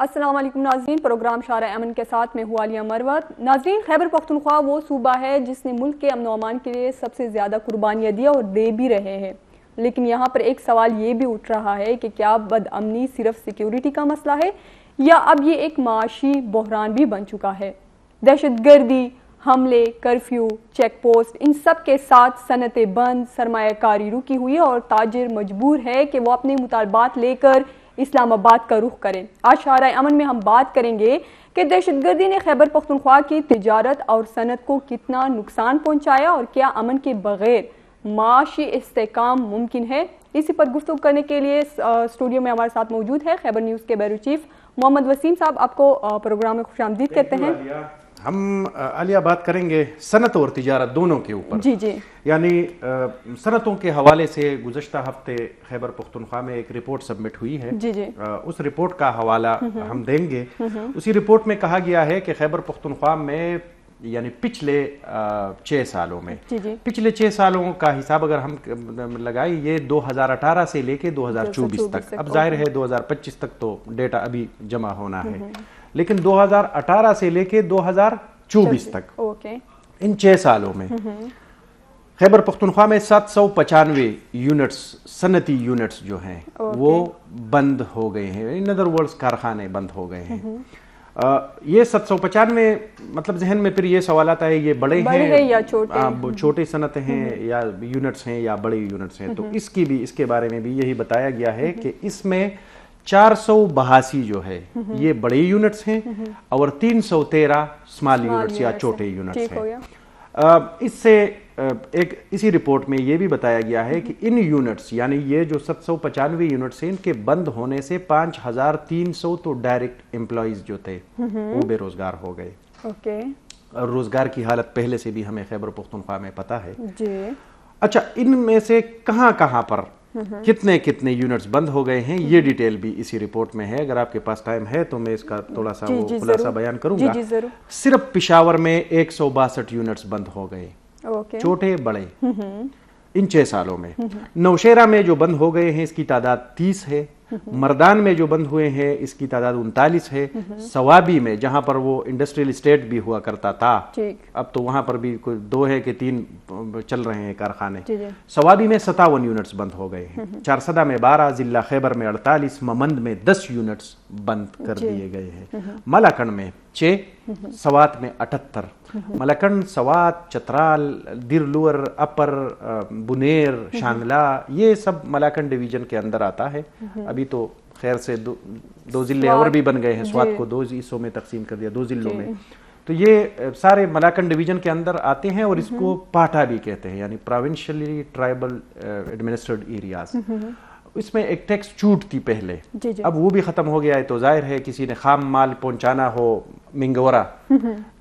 السلام علیکم ناظرین، پروگرام شارع امن کے ساتھ میں ہوں عالیہ مروت۔ ناظرین، خیبر پختونخوا وہ صوبہ ہے جس نے ملک کے امن و امان کے لیے سب سے زیادہ قربانیاں دی اور دے بھی رہے ہیں، لیکن یہاں پر ایک سوال یہ بھی اٹھ رہا ہے کہ کیا بد امنی صرف سیکیورٹی کا مسئلہ ہے یا اب یہ ایک معاشی بحران بھی بن چکا ہے؟ دہشت گردی، حملے، کرفیو، چیک پوسٹ، ان سب کے ساتھ صنعتیں بند، سرمایہ کاری رکی ہوئی ہے اور تاجر مجبور ہے کہ وہ اپنے مطالبات لے کر اسلام آباد کا رخ کریں۔ آج شارع امن میں ہم بات کریں گے کہ دہشت گردی نے خیبر پختونخوا کی تجارت اور صنعت کو کتنا نقصان پہنچایا اور کیا امن کے بغیر معاشی استحکام ممکن ہے۔ اسی پر گفتگو کرنے کے لیے اسٹوڈیو میں ہمارے ساتھ موجود ہے خیبر نیوز کے بیورو چیف محمد وسیم صاحب۔ آپ کو پروگرام میں خوش آمدید کہتے ہیں۔ ہم عالیہ بات کریں گے صنعت اور تجارت دونوں کے اوپر۔ جی جی، یعنی صنعتوں کے حوالے سے گزشتہ ہفتے خیبر پختونخوا میں ایک رپورٹ سبمٹ ہوئی ہے۔ جی جی، اس رپورٹ کا حوالہ ہم دیں گے۔ اسی رپورٹ میں کہا گیا ہے کہ خیبر پختونخوا میں یعنی پچھلے 6 سالوں میں پچھلے 6 سالوں کا حساب اگر ہم لگائیں، یہ 2018 سے لے کے 2024 تک، اب ظاہر ہے 2025 تک تو ڈیٹا ابھی جمع ہونا ہے، لیکن 2018 سے لے کے 2024 تک ان 6 سالوں میں خیبر پختونخوا میں 795 یونٹس صنعتی یونٹس جو ہیں وہ بند ہو گئے ہیں، ان ادر ورڈز کارخانے بند ہو گئے ہیں۔ یہ 795 مطلب ذہن میں پھر یہ سوال آتا ہے یہ بڑے ہیں یا چھوٹے صنعتیں ہیں یا یونٹس ہیں یا بڑے یونٹس ہیں، تو اس کے بارے میں بھی یہی بتایا گیا ہے کہ اس میں 482 جو ہے یہ بڑے یونٹس ہیں اور 313 اسمال یونٹس یا چھوٹے یونٹس ہیں۔ اس سے اسی رپورٹ میں یہ بھی بتایا گیا ہے کہ ان یونٹس یعنی یہ جو 795 یونٹس ہیں، ان کے بند ہونے سے 5300 تو ڈائریکٹ امپلائیز جو تھے وہ بے روزگار ہو گئے۔ اور روزگار کی حالت پہلے سے بھی ہمیں خیبر پختونخوا میں پتہ ہے۔ اچھا، ان میں سے کہاں کہاں پر کتنے کتنے یونٹس بند ہو گئے ہیں یہ ڈیٹیل بھی اسی رپورٹ میں ہے۔ اگر آپ کے پاس ٹائم ہے تو میں اس کا تھوڑا سا خلاصہ بیان کروں گا۔ صرف پشاور میں 162 یونٹس بند ہو گئے، چھوٹے بڑے، ان 6 سالوں میں۔ نوشہرہ میں جو بند ہو گئے ہیں اس کی تعداد 30 ہے، مردان میں جو بند ہوئے ہیں اس کی تعداد 39 ہے، سوابی میں جہاں پر وہ انڈسٹریل اسٹیٹ بھی ہوا کرتا تھا اب تو وہاں پر بھی کوئی 2 ہے کہ 3 چل رہے ہیں کارخانے، سوابی میں 57 یونٹس بند ہو گئے ہیں، چارسدہ میں 12، ضلع خیبر میں 48، ممند میں 10 یونٹس بند کر دیے گئے ہیں، ملاکنڈ میں 6، سوات میں 78۔ ملاکنڈ، سوات، چترال، دیر لوور، اپر، بنیر، شانگلہ، یہ سب ملاکنڈ ڈویژن کے اندر آتا ہے۔ ابھی تو خیر سے 2 ضلع اور بھی بن گئے ہیں، سوات کو 2 حصوں میں تقسیم کر دیا، 2 ضلعوں میں، تو یہ سارے ملاکنڈ ڈویژن کے اندر آتے ہیں اور اس کو پاٹا بھی کہتے ہیں، یعنی پروونشلی ٹرائبل ایڈمنسٹرڈ ایریاز۔ اس میں ایک ٹیکس چھوٹ تھی پہلے، اب وہ بھی ختم ہو گیا ہے، تو ظاہر ہے کسی نے خام مال پہنچانا ہو منگورا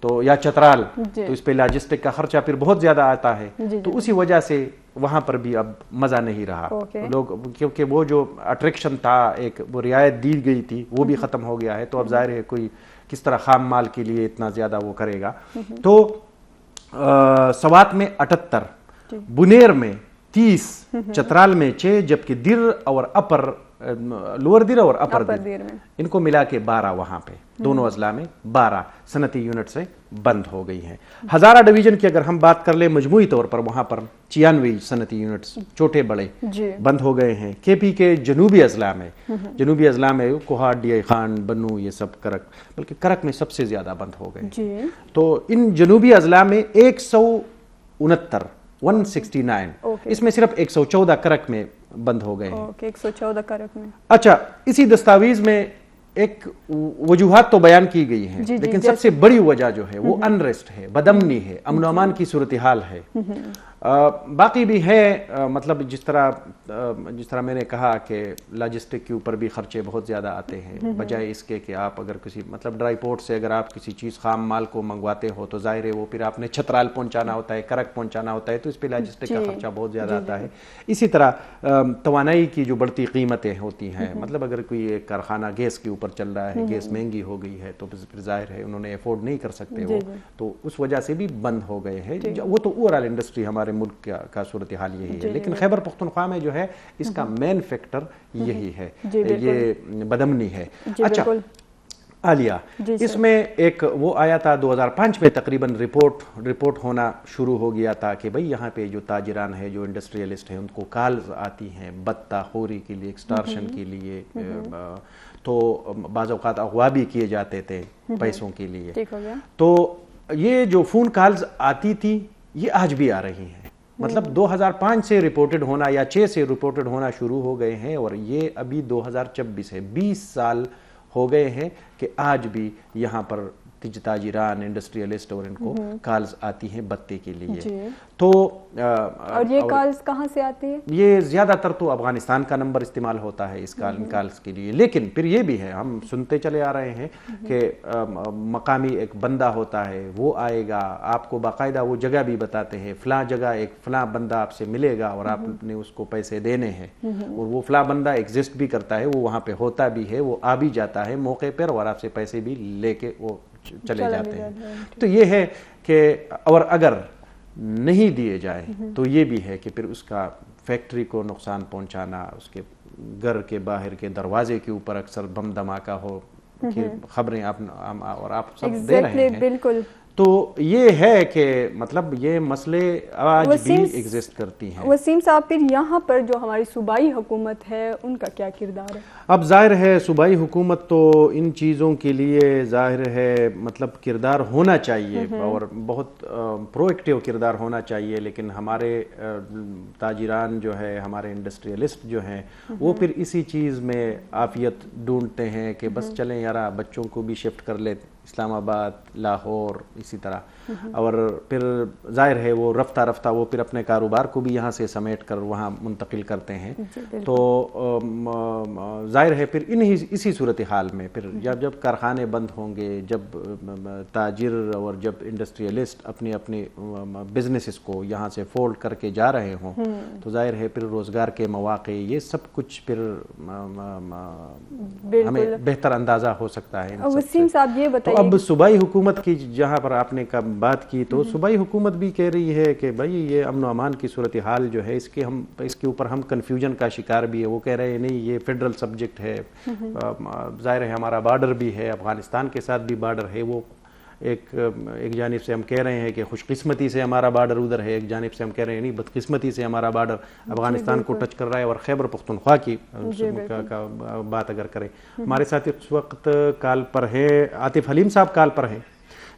تو یا چترال تو اس پہ لاجسٹک کا خرچہ پھر بہت زیادہ آتا ہے، تو اسی وجہ سے وہاں پر بھی اب مزہ نہیں رہا لوگ، کیونکہ وہ جو اٹریکشن تھا، ایک وہ رعایت دی گئی تھی وہ بھی ختم ہو گیا ہے، تو اب ظاہر ہے کوئی کس طرح خام مال کے لیے اتنا زیادہ وہ کرے گا۔ تو سوات میں 78، بنیر میں 30، چترال میں 6، جبکہ در اور اپر لوور در اور اپر در ان کو ملا کے 12 وہاں پہ دونوں اضلاع میں 12 صنعتی یونٹ سے بند ہو گئی ہیں۔ ہزارہ ڈویژن کی اگر ہم بات کر لیں مجموعی طور پر، وہاں پر 96 صنعتی یونٹس چھوٹے بڑے بند ہو گئے ہیں۔ کے پی کے جنوبی اضلاع میں کوہاٹ، ڈی آئی خان، بنو، یہ سب کرک، بلکہ کرک میں سب سے زیادہ بند ہو گئے۔ تو ان جنوبی اضلاع میں 169، اس میں صرف 114 کرک میں بند ہو گئے ہیں۔ 114 کرک میں۔ اچھا، اسی دستاویز میں ایک وجوہات تو بیان کی گئی ہیں، لیکن سب سے بڑی وجہ جو ہے وہ انریسٹ ہے، بدامنی ہے، امن و امان کی صورتحال ہے۔ باقی بھی ہے، مطلب جس طرح میں نے کہا کہ لاجسٹک کے اوپر بھی خرچے بہت زیادہ آتے ہیں، بجائے اس کے کہ آپ اگر کسی مطلب ڈرائی پورٹ سے اگر آپ کسی چیز خام مال کو منگواتے ہو تو ظاہر ہے وہ پھر آپ نے چھترال پہنچانا ہوتا ہے، کرک پہنچانا ہوتا ہے، تو اس پہ لاجسٹک کا خرچہ بہت زیادہ آتا ہے۔ اسی طرح توانائی کی جو بڑھتی قیمتیں ہوتی ہیں، مطلب اگر کوئی ایک کارخانہ گیس کے اوپر چل رہا ہے، گیس مہنگی ہو گئی ہے تو پھر ظاہر ہے انہوں نے افورڈ نہیں کر سکتے وہ، تو اس وجہ سے بھی بند ہو گئے ہیں۔ وہ تو اوور آل انڈسٹری ہمارے ملک کا صورتحال یہی ہے، لیکن خیبر پختونخوا میں جو ہے اس کا مین فیکٹر یہی ہے، یہ بدامنی ہے۔ اچھا، عالیہ، اس میں ایک وہ آیا تھا 2005 میں تقریباً رپورٹ ہونا شروع ہو گیا تھا کہ بھئی یہاں پہ جو تاجران ہیں، جو انڈسٹریلسٹ ہیں، ان کو کالز آتی ہیں بتہ خوری کے لیے، ایکسٹارشن کے لیے، تو بعض اوقات اغوا بھی کیے جاتے تھے پیسوں کے لیے. تو یہ جو فون کالز آتی تھی یہ آج بھی آ رہی ہیں. مطلب 2005 سے رپورٹڈ ہونا یا 6 سے رپورٹڈ ہونا شروع ہو گئے ہیں، اور یہ ابھی 2024 ہے، 20 سال ہو گئے ہیں کہ آج بھی یہاں پر تاجران، انڈسٹریلسٹ اور ان کو کالز آتی ہیں بتے کے لیے. تو اور یہ کالز کہاں سے آتی ہے؟ یہ زیادہ تر تو افغانستان کا نمبر استعمال ہوتا ہے اس کالز کے لیے. لیکن پھر یہ بھی ہے، ہم سنتے چلے آ رہے ہیں کہ مقامی ایک بندہ ہوتا ہے، وہ آئے گا، آپ کو باقاعدہ وہ جگہ بھی بتاتے ہیں، فلاں جگہ ایک فلاں بندہ آپ سے ملے گا اور آپ نے اس کو پیسے دینے ہیں، اور وہ فلاں بندہ ایگزسٹ بھی کرتا ہے، وہ وہاں پہ ہوتا بھی ہے، وہ آ بھی جاتا ہے موقع پر اور آپ سے پیسے بھی لے کے وہ چلے جاتے ہیں. تو یہ ہے کہ اور اگر نہیں دیے جائیں تو یہ بھی ہے کہ پھر اس کا فیکٹری کو نقصان پہنچانا، اس کے گھر کے باہر کے دروازے کے اوپر اکثر بم دھماکہ ہو کی خبریں آپ سب دے رہے ہیں. بالکل. تو یہ ہے کہ مطلب یہ مسئلے آج بھی ایگزسٹ کرتی ہیں. وسیم صاحب، پھر یہاں پر جو ہماری صوبائی حکومت ہے ان کا کیا کردار ہے؟ اب ظاہر ہے صوبائی حکومت تو ان چیزوں کے لیے ظاہر ہے مطلب کردار ہونا چاہیے اور بہت پرو ایکٹیو کردار ہونا چاہیے، لیکن ہمارے تاجران جو ہے، ہمارے انڈسٹریلسٹ جو ہیں، وہ پھر اسی چیز میں عافیت ڈھونڈتے ہیں کہ بس چلیں یارا بچوں کو بھی شفٹ کر لیں اسلام آباد، لاہور، اسی طرح. اور پھر ظاہر ہے وہ رفتہ رفتہ وہ پھر اپنے کاروبار کو بھی یہاں سے سمیٹ کر وہاں منتقل کرتے ہیں. تو ظاہر ہے پھر اسی صورتحال میں پھر جب کارخانے بند ہوں گے، جب تاجر اور جب انڈسٹریلسٹ اپنے بزنسز کو یہاں سے فولڈ کر کے جا رہے ہوں، تو ظاہر ہے پھر روزگار کے مواقع، یہ سب کچھ پھر ہمیں بہتر اندازہ ہو سکتا ہے. وسیم صاحب یہ بتائیے، اب صوبائی حکومت کی جہاں پر آپ نے بات کی، تو صوبائی حکومت بھی کہہ رہی ہے کہ بھائی یہ امن و امان کی صورتحال جو ہے اس کے اوپر ہم کنفیوژن کا شکار بھی ہے. وہ کہہ رہے ہیں نہیں یہ فیڈرل سبجیکٹ ہے، ظاہر ہے ہمارا بارڈر بھی ہے، افغانستان کے ساتھ بھی بارڈر ہے. وہ ایک جانب سے ہم کہہ رہے ہیں کہ خوش قسمتی سے ہمارا بارڈر ادھر ہے، ایک جانب سے ہم کہہ رہے ہیں نہیں بدقسمتی سے ہمارا بارڈر افغانستان کو ٹچ کر رہا ہے. اور خیبر پختونخوا کی بات اگر کریں، ہمارے ساتھ اس وقت کال پر ہے عاطف حلیم صاحب. کال پر ہیں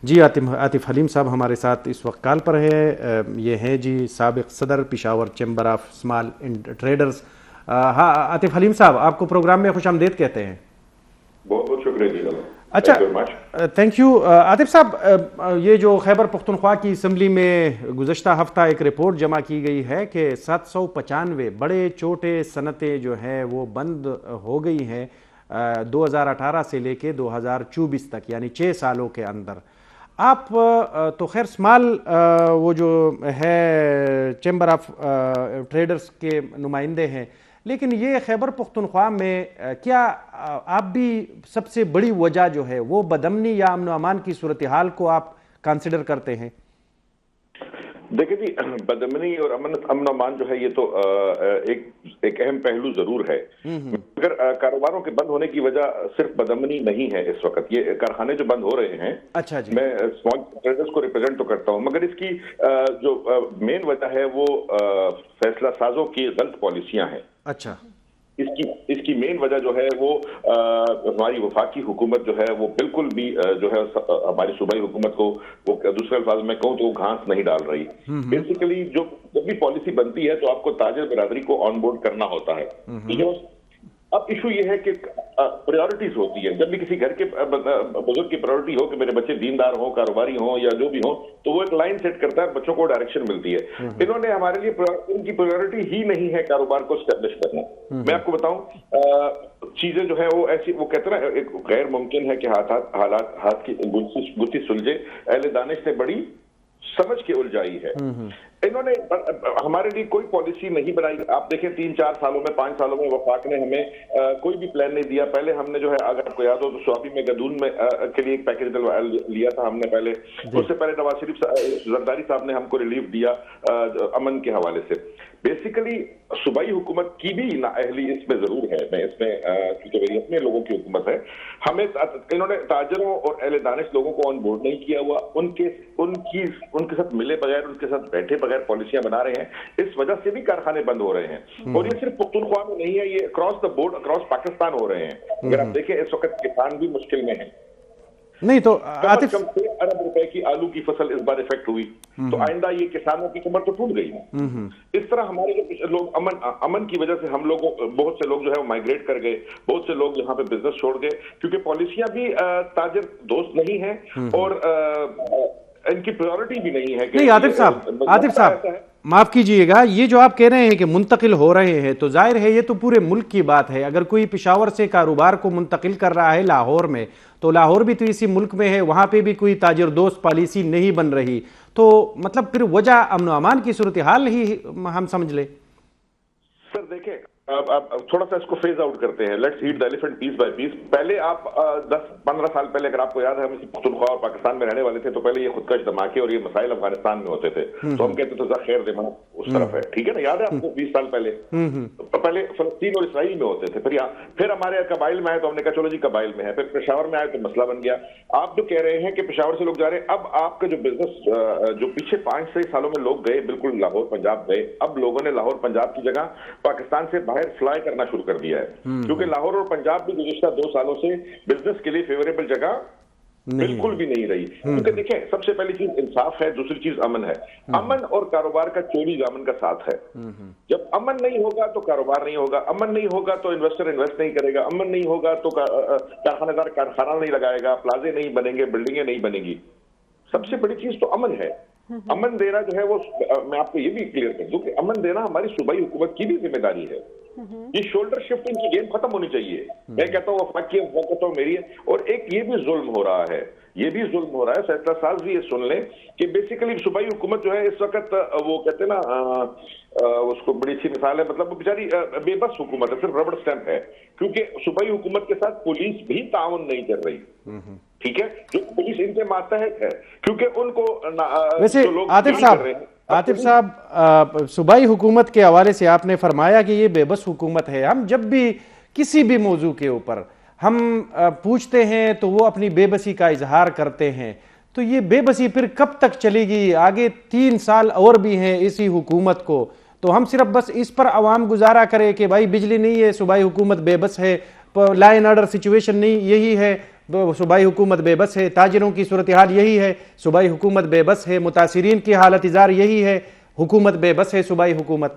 جی عاطف حلیم صاحب ہمارے ساتھ اس وقت کال پر ہے. یہ ہیں جی سابق صدر Peshawar chamber of small traders. ہاں عاطف حلیم صاحب، آپ کو پروگرام میں خوش آمدید کہتے ہیں. بہت بہت شکریہ جی. اچھا تھینک یو. عاطف صاحب، یہ جو خیبر پختونخوا کی اسمبلی میں گزشتہ ہفتہ ایک رپورٹ جمع کی گئی ہے کہ 795 بڑے چھوٹے صنعتیں جو ہیں وہ بند ہو گئی ہیں 2018 سے لے کے 2024 تک، یعنی 6 سالوں کے اندر. آپ تو خیر اسمال وہ جو ہے چیمبر آف ٹریڈرز کے نمائندے ہیں، لیکن یہ خیبر پختونخوا میں کیا آپ بھی سب سے بڑی وجہ جو ہے وہ بدامنی یا امن و امان کی صورتحال کو آپ کنسیڈر کرتے ہیں؟ دیکھیں جی، بدامنی اور امن و امان جو ہے یہ تو ایک اہم پہلو ضرور ہے، مگر کاروباروں کے بند ہونے کی وجہ صرف بدامنی نہیں ہے. اس وقت یہ کارخانے جو بند ہو رہے ہیں، اچھا جی، میں اسمال ٹریڈرز کو ریپرزینٹ تو کرتا ہوں، مگر اس کی جو مین وجہ ہے وہ فیصلہ سازوں کی غلط پالیسیاں ہیں. اچھا، اس کی مین وجہ جو ہے وہ ہماری وفاقی حکومت جو ہے وہ بالکل بھی جو ہے ہماری صوبائی حکومت کو، وہ دوسرے الفاظ میں کہوں تو وہ گھاس نہیں ڈال رہی. بیسیکلی جب بھی پالیسی بنتی ہے تو آپ کو تاجر برادری کو آن بورڈ کرنا ہوتا ہے. اب ایشو یہ ہے کہ پریورٹیز ہوتی ہے. جب بھی کسی گھر کے بزرگ کی پریورٹی ہو کہ میرے بچے دیندار ہوں، کاروباری ہوں یا جو بھی ہوں، تو وہ ایک لائن سیٹ کرتا ہے، بچوں کو ڈائریکشن ملتی ہے. انہوں نے ہمارے لیے ان کی پریورٹی ہی نہیں ہے کاروبار کو اسٹیبلش کرنا. میں آپ کو بتاؤں چیزیں جو ہے وہ ایسی، وہ کہتے ہیں نا ایک غیر ممکن ہے کہ ہاتھ کی گتھی سلجھے، اہل دانش نے بڑی سمجھ کے الجھائی ہے. انہوں نے ہمارے لیے کوئی پالیسی نہیں بنائی. آپ دیکھیں 3-4 سالوں میں 5 سالوں میں وفاق نے ہمیں کوئی بھی پلان نہیں دیا. پہلے ہم نے جو ہے اگر آپ کو یاد ہو تو سوابی میں گدون میں کے لیے ایک پیکج لیا تھا ہم نے پہلے. اس سے پہلے نواز شریف زرداری صاحب نے ہم کو ریلیف دیا امن کے حوالے سے. بیسیکلی صوبائی حکومت کی بھی نااہلی اس میں ضرور ہے. میں اس میں کیونکہ میری اپنے لوگوں کی حکومت ہے, ہمیں انہوں نے تاجروں اور اہل دانش لوگوں کو آن بورڈ نہیں کیا ہوا. ان کے ساتھ ملے بغیر, ان کے ساتھ بیٹھے بغیر پالیسیاں بنا رہے ہیں. اس وجہ سے بھی کارخانے بند ہو رہے ہیں. اور یہ صرف پختونخوا میں نہیں ہے, یہ across the board across Pakistan ہو رہے ہیں. اگر آپ دیکھیں اس وقت کسان بھی مشکل میں ہیں. نہیں تو عاطف, 6 ارب روپے کی آلو کی فصل اس بار افیکٹ ہوئی تو آئندہ یہ کسانوں کی کمر تو ٹوٹ گئی. اس طرح ہمارے لوگ امن کی وجہ سے ہم لوگوں بہت سے لوگ جو ہے وہ مائگریٹ کر گئے, بہت سے لوگ یہاں پہ بزنس چھوڑ گئے کیونکہ پالیسیاں بھی تاجر دوست نہیں ہیں اور ان کی پریورٹی بھی نہیں ہے. نہیں عاطف صاحب معاف کیجئے گا, یہ جو آپ کہہ رہے ہیں کہ منتقل ہو رہے ہیں تو ظاہر ہے یہ تو پورے ملک کی بات ہے. اگر کوئی پشاور سے کاروبار کو منتقل کر رہا ہے لاہور میں تو لاہور بھی تو اسی ملک میں ہے, وہاں پہ بھی کوئی تاجر دوست پالیسی نہیں بن رہی, تو مطلب پھر وجہ امن و امان کی صورتحال ہی ہم سمجھ لیں. سر دیکھیں آپ تھوڑا سا اس کو فیز آؤٹ کرتے ہیں. Let's eat the elephant piece by piece. پہلے آپ 10-15 سال پہلے اگر آپ کو یاد ہے ہم اسی پختونخوا اور پاکستان میں رہنے والے تھے تو پہلے یہ خودکش دھماکے اور یہ مسائل افغانستان میں ہوتے تھے تو ہم کہتے تھے خیر دے منا اس طرف ہے, ٹھیک ہے نا, یاد ہے آپ کو 20 سال پہلے فلسطین اور اسرائیل میں ہوتے تھے. پھر ہمارے قبائل میں آئے تو ہم نے کہا چلو جی قبائل میں ہے. پھر پشاور میں آئے تو مسئلہ بن گیا. آپ جو کہہ رہے ہیں کہ پشاور سے لوگ جا رہے ہیں, اب آپ کا جو بزنس جو پیچھے 5-6 سالوں میں لوگ گئے بالکل لاہور پنجاب گئے, اب لوگوں نے لاہور پنجاب کی جگہ پاکستان سے باہر فلائی کرنا شروع کر دیا ہے کیونکہ لاہور اور پنجاب بھی گزشتہ 2 سالوں سے بزنس کے لیے فیوریبل جگہ بالکل بھی نہیں رہی. کیونکہ دیکھیں سب سے پہلی چیز انصاف ہے, دوسری چیز امن ہے. امن اور کاروبار کا چوری دامن کا ساتھ ہے. جب امن نہیں ہوگا تو کاروبار نہیں ہوگا, امن نہیں ہوگا تو انویسٹر انویسٹ نہیں کرے گا, امن نہیں ہوگا تو کارخانہ دار کارخانہ نہیں لگائے گا, پلازے نہیں بنیں گے, بلڈنگیں نہیں بنیں گی. سب سے بڑی چیز تو امن ہے. امن دینا جو ہے وہ میں آپ کو یہ بھی کلیئر کر دوں کہ امن دینا ہماری صوبائی حکومت کی بھی ذمہ داری ہے. یہ شولڈر شفٹنگ کی گیم ختم ہونی چاہیے. میں کہتا ہوں وفاق کی, وہ کہتا ہوں میری ہے. اور ایک یہ بھی ظلم ہو رہا ہے, یہ بھی ظلم ہو رہا ہے. فیصلہ ساز بھی یہ سن لیں کہ بیسیکلی صوبائی حکومت جو ہے اس وقت وہ کہتے ہیں نا اس کو بڑی اچھی مثال ہے, مطلب وہ بیچاری بے بس حکومت ہے, صرف ربڑ سٹیمپ ہے. کیونکہ صوبائی حکومت کے ساتھ پولیس بھی تعاون نہیں کر رہی, ٹھیک ہے, جو پولیس ان کے ماتحت ہے کیونکہ ان کو ویسے عاطف صاحب صوبائی حکومت کے حوالے سے آپ نے فرمایا کہ یہ بے بس حکومت ہے. ہم جب بھی کسی بھی موضوع کے اوپر ہم پوچھتے ہیں تو وہ اپنی بے بسی کا اظہار کرتے ہیں, تو یہ بے بسی پھر کب تک چلے گی؟ آگے 3 سال اور بھی ہیں اسی حکومت کو, تو ہم صرف بس اس پر عوام گزارا کرے کہ بھائی بجلی نہیں ہے صوبائی حکومت بے بس ہے, لا اینڈ آرڈر سچویشن نہیں یہی ہے صوبائی حکومت بے بس ہے, تاجروں کی صورتحال یہی ہے صوبائی حکومت بے بس ہے, متاثرین کی حالت اظہار یہی ہے حکومت بے بس ہے صوبائی حکومت.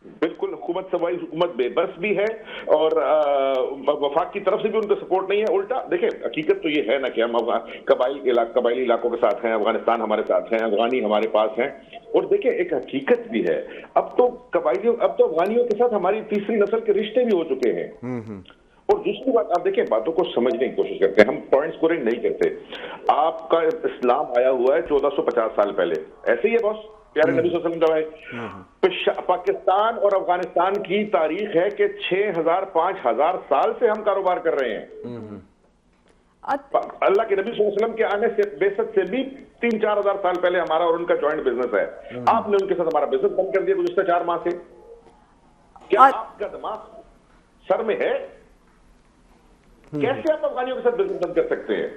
بالکل حکومت صوبائی حکومت بے بس بھی ہے اور وفاق کی طرف سے بھی ان کا سپورٹ نہیں ہے. الٹا دیکھیں حقیقت تو یہ ہے نا کہ ہم قبائلی علاقوں کے ساتھ ہیں, افغانستان ہمارے ساتھ ہیں, افغانی ہمارے پاس ہیں. اور دیکھیں ایک حقیقت بھی ہے, اب تو افغانیوں کے ساتھ ہماری تیسری نسل کے رشتے بھی ہو چکے ہیں. اور دوسری بات آپ دیکھیں باتوں کو سمجھنے کی کوشش کرتے ہیں, ہم پوائنٹ اسکورنگ نہیں کرتے. آپ کا اسلام آیا ہوا ہے 1450 سال پہلے, ایسے ہی ہے باس, پیارے نبی صلی اللہ علیہ وسلم کا ہے. پاکستان اور افغانستان کی تاریخ ہے کہ 6000-5000 سال سے ہم کاروبار کر رہے ہیں. اللہ کے نبی صلی اللہ علیہ وسلم کے آنے سے بیست سے بھی 3-4 ہزار سال پہلے ہمارا اور ان کا جوائنٹ بزنس ہے. آپ نے ان کے ساتھ ہمارا بزنس بند کر دیا گزشتہ 4 ماہ سے. کیا آپ کا دماغ سر میں ہے؟ کیسے آپ افغانیوں کے ساتھ بزنس بند کر سکتے ہیں؟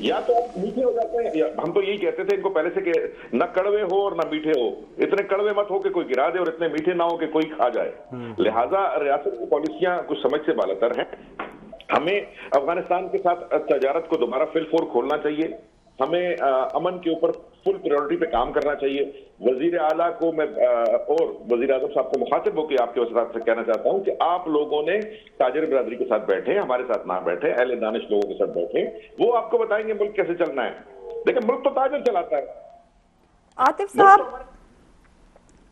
یا تو آپ میٹھے ہو جاتے ہیں, ہم تو یہی کہتے تھے ان کو پہلے سے کہ نہ کڑوے ہو اور نہ میٹھے ہو. اتنے کڑوے مت ہو کہ کوئی گرا دے اور اتنے میٹھے نہ ہو کہ کوئی کھا جائے. لہٰذا ریاست کی پالیسیاں کچھ سمجھ سے بالاتر ہیں. ہمیں افغانستان کے ساتھ تجارت کو دوبارہ فل فور کھولنا چاہیے. ہمیں امن کے اوپر فل پریورٹی پہ کام کرنا چاہیے. وزیر اعلیٰ کو میں اور وزیر اعظم صاحب کو مخاطب ہو کے آپ کے وسیلے سے کہنا چاہتا ہوں کہ آپ لوگوں نے تاجر برادری کے ساتھ بیٹھے, ہمارے ساتھ نہ بیٹھے, اہل دانش لوگوں کے ساتھ بیٹھے, وہ آپ کو بتائیں گے ملک کیسے چلنا ہے. دیکھیں ملک تو تاجر چلاتا ہے. عاطف صاحب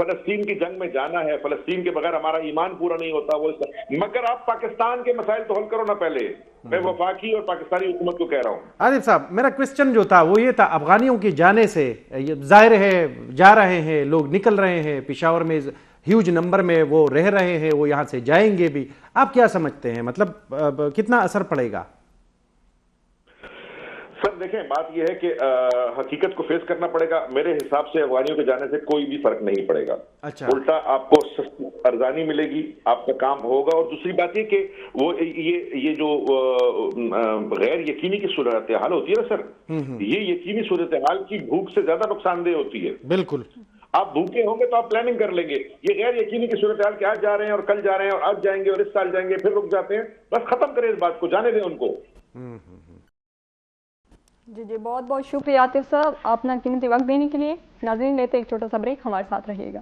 فلسطین کی جنگ میں جانا ہے, فلسطین کے بغیر ہمارا ایمان پورا نہیں ہوتا, وہ مگر آپ پاکستان کے مسائل تو حل کرو نا پہلے. میں وفاقی اور پاکستانی حکومت کو کہہ رہا ہوں. عاطف صاحب, میرا کوسچن جو تھا وہ یہ تھا, افغانیوں کے جانے سے ظاہر ہے جا رہے ہیں لوگ, نکل رہے ہیں, پشاور میں ہیوج نمبر میں وہ رہ رہے ہیں, وہ یہاں سے جائیں گے بھی, آپ کیا سمجھتے ہیں, مطلب کتنا اثر پڑے گا؟ سر دیکھیں, بات یہ ہے کہ حقیقت کو فیس کرنا پڑے گا. میرے حساب سے افغانیوں کے جانے سے کوئی بھی فرق نہیں پڑے گا. اچھا, الٹا آپ کو سستی ارزانی ملے گی, آپ کا کام ہوگا. اور دوسری بات یہ کہ وہ یہ جو غیر یقینی کی صورتحال ہوتی ہے نا سر, یہ یقینی صورتحال کی بھوک سے زیادہ نقصان دہ ہوتی ہے. بالکل, آپ بھوکے ہوں گے تو آپ پلاننگ کر لیں گے. یہ غیر یقینی کی صورتحال کہ آج جا رہے ہیں اور کل جا رہے ہیں اور آج جائیں گے اور اس سال جائیں گے پھر رک جاتے ہیں, بس ختم کریں اس بات کو, جانے دیں ان کو. جی بہت بہت شکریہ عاطف صاحب اپنا قیمتی وقت دینے کے لیے. ناظرین لیتے ایک چھوٹا سا بریک, ہمارے ساتھ رہیے گا.